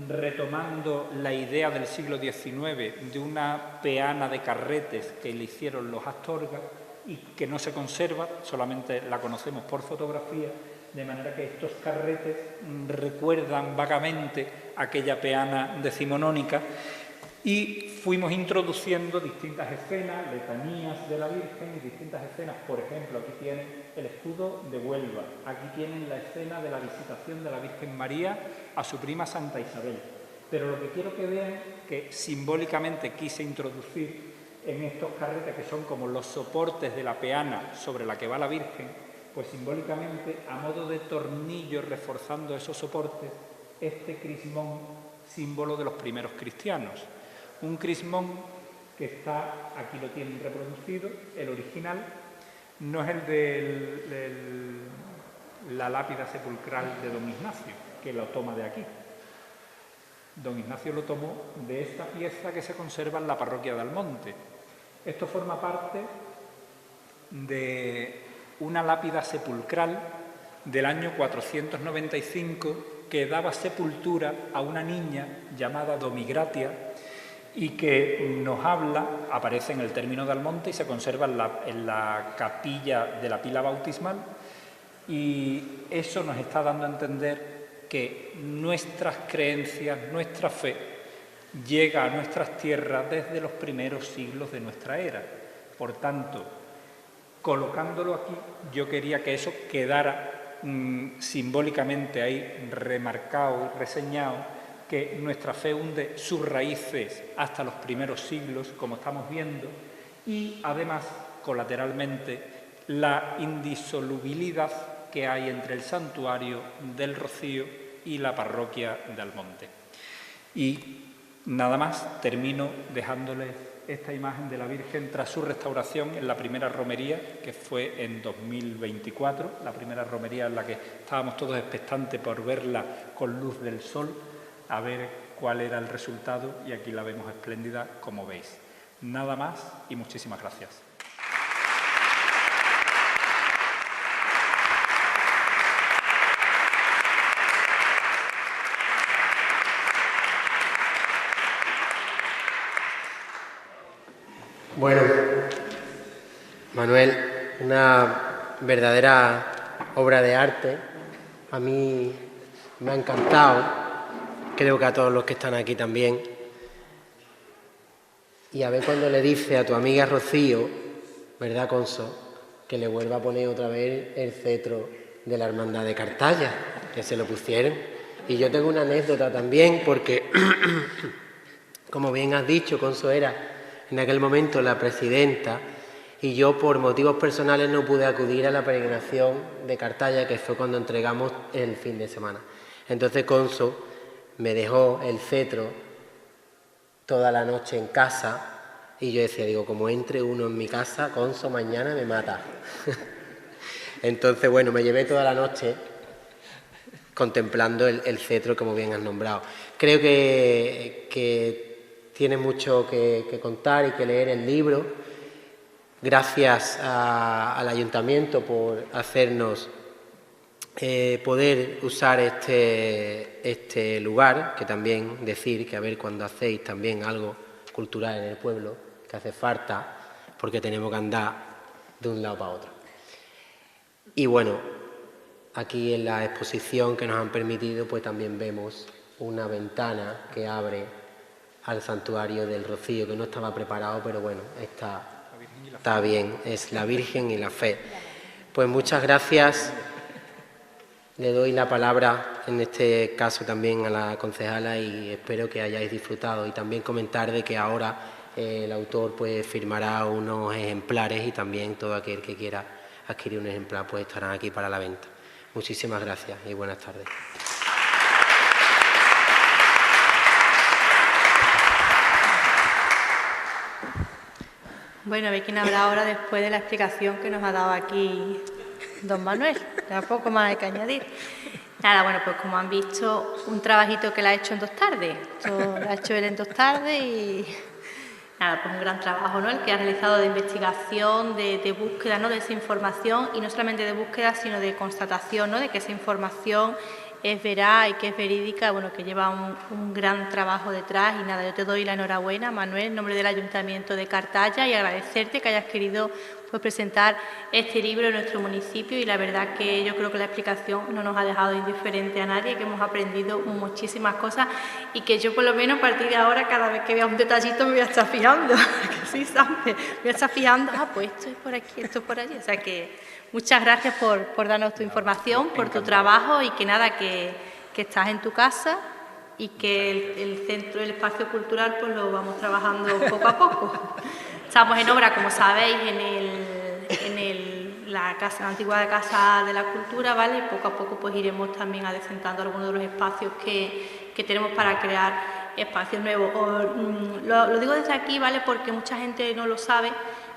retomando la idea del siglo XIX de una peana de carretes que le hicieron los Astorga y que no se conserva, solamente la conocemos por fotografía, de manera que estos carretes recuerdan vagamente aquella peana decimonónica, y fuimos introduciendo distintas escenas, letanías de la Virgen y distintas escenas. Por ejemplo, aquí tienen el escudo de Huelva, aquí tienen la escena de la visitación de la Virgen María a su prima Santa Isabel. Pero lo que quiero que vean, que simbólicamente quise introducir en estos carretes, que son como los soportes de la peana sobre la que va la Virgen, pues simbólicamente, a modo de tornillo reforzando esos soportes, este crismón, símbolo de los primeros cristianos. Un crismón que está, aquí lo tienen reproducido, el original, no es el de la lápida sepulcral de don Ignacio, que lo toma de aquí. Don Ignacio lo tomó de esta pieza que se conserva en la parroquia de Almonte. Esto forma parte de una lápida sepulcral del año 495 que daba sepultura a una niña llamada Domigratia, y que nos habla, aparece en el término de Almonte y se conserva en la capilla de la pila bautismal, y eso nos está dando a entender que nuestras creencias, nuestra fe, llega a nuestras tierras desde los primeros siglos de nuestra era. Por tanto, colocándolo aquí, yo quería que eso quedara simbólicamente ahí remarcado y reseñado, que nuestra fe hunde sus raíces hasta los primeros siglos, como estamos viendo, y además, colateralmente, la indisolubilidad que hay entre el santuario del Rocío y la parroquia de Almonte. Y nada más, termino dejándoles esta imagen de la Virgen tras su restauración en la primera romería, que fue en 2024, la primera romería en la que estábamos todos expectantes por verla con luz del sol, a ver cuál era el resultado, y aquí la vemos espléndida, como veis. Nada más y muchísimas gracias. Bueno, Manuel, una verdadera obra de arte. A mí me ha encantado. Creo que a todos los que están aquí también. Y a ver cuando le dice a tu amiga Rocío, ¿verdad, Conso?, que le vuelva a poner otra vez el cetro de la Hermandad de Cartaya, que se lo pusieron. Y yo tengo una anécdota también, porque, como bien has dicho, Conso era en aquel momento la presidenta, y yo por motivos personales no pude acudir a la peregrinación de Cartaya, que fue cuando entregamos el fin de semana. Entonces Conso me dejó el cetro toda la noche en casa, y yo decía, como entre uno en mi casa, Conso mañana me mata. Entonces, bueno, me llevé toda la noche contemplando el cetro, como bien has nombrado. Creo que tiene mucho que contar y que leer el libro. Gracias al Ayuntamiento por hacernos poder usar este lugar, que también decir que a ver cuando hacéis también algo cultural en el pueblo, que hace falta, porque tenemos que andar de un lado para otro. Y bueno, aquí en la exposición que nos han permitido, pues también vemos una ventana que abre al santuario del Rocío, que no estaba preparado, pero bueno, está bien, es la Virgen y la fe. Pues muchas gracias. Le doy la palabra, en este caso también a la concejala, y espero que hayáis disfrutado. Y también comentar de que ahora el autor pues firmará unos ejemplares y también todo aquel que quiera adquirir un ejemplar pues estarán aquí para la venta. Muchísimas gracias y buenas tardes. Bueno, a ver quién habla ahora después de la explicación que nos ha dado aquí don Manuel. Ya poco más hay que añadir. Nada, bueno, pues como han visto, un trabajito que la ha hecho en 2 tardes. Esto lo ha hecho él en 2 tardes y nada, pues un gran trabajo, ¿no? El que ha realizado de investigación, de búsqueda, ¿no? De esa información, y no solamente de búsqueda, sino de constatación, ¿no? De que esa información es veraz y que es verídica, bueno, que lleva un gran trabajo detrás. Y nada, yo te doy la enhorabuena, Manuel, en nombre del Ayuntamiento de Cartaya, y agradecerte que hayas querido pues presentar este libro en nuestro municipio, y la verdad que yo creo que la explicación no nos ha dejado indiferente a nadie, que hemos aprendido muchísimas cosas, y que yo por lo menos a partir de ahora cada vez que vea un detallito me voy a estar fijando, que sí, ¿sabes? Me voy a estar fijando, pues esto es por aquí, esto es por allí, o sea que muchas gracias por darnos tu información, por tu trabajo, y que nada, que estás en tu casa y que el centro, el espacio cultural, pues lo vamos trabajando poco a poco. Estamos en obra, como sabéis, la antigua Casa de la Cultura, ¿vale? Y poco a poco pues iremos también adecentando algunos de los espacios que tenemos para crear espacios nuevos. Lo digo desde aquí, ¿vale? Porque mucha gente no lo sabe.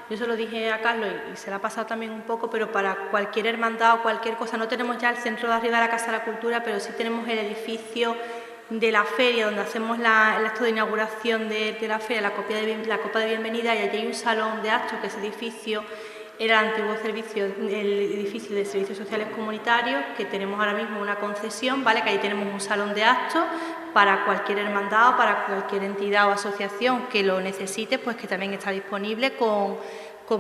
Yo se lo dije a Carlos y se lo ha pasado también un poco, pero para cualquier hermandad o cualquier cosa, no tenemos ya el centro de arriba de la Casa de la Cultura, pero sí tenemos el edificio de la feria, donde hacemos el acto de inauguración de la feria, la Copa de Bienvenida, y allí hay un salón de actos, que ese edificio era el antiguo edificio de Servicios Sociales Comunitarios, que tenemos ahora mismo una concesión, ¿vale? Que ahí tenemos un salón de actos para cualquier hermandad o para cualquier entidad o asociación que lo necesite, pues que también está disponible con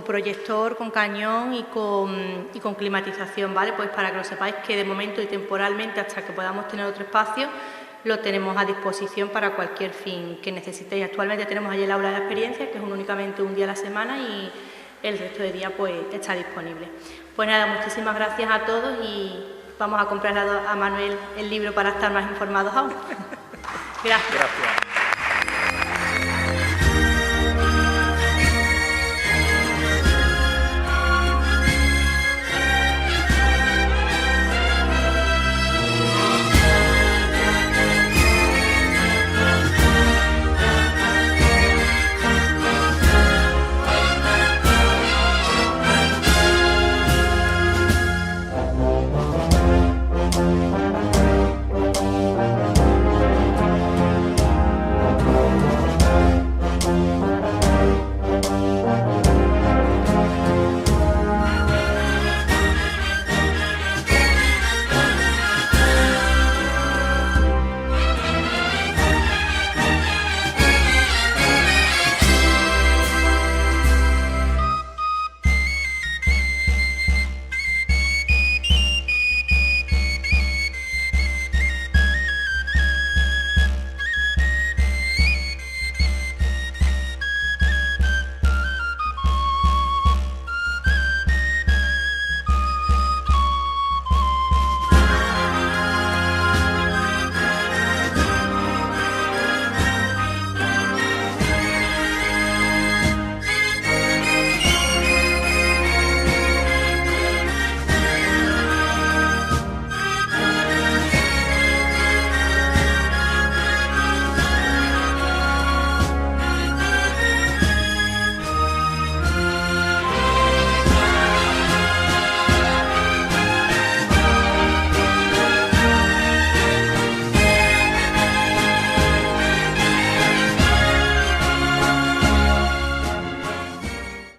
proyector, con cañón y con climatización, ¿vale? Pues para que lo sepáis, que de momento y temporalmente, hasta que podamos tener otro espacio, lo tenemos a disposición para cualquier fin que necesitéis. Actualmente tenemos allí el aula de la experiencia, que es únicamente un día a la semana, y el resto de días pues está disponible. Pues nada, muchísimas gracias a todos, y vamos a comprar a Manuel el libro para estar más informados aún. Gracias.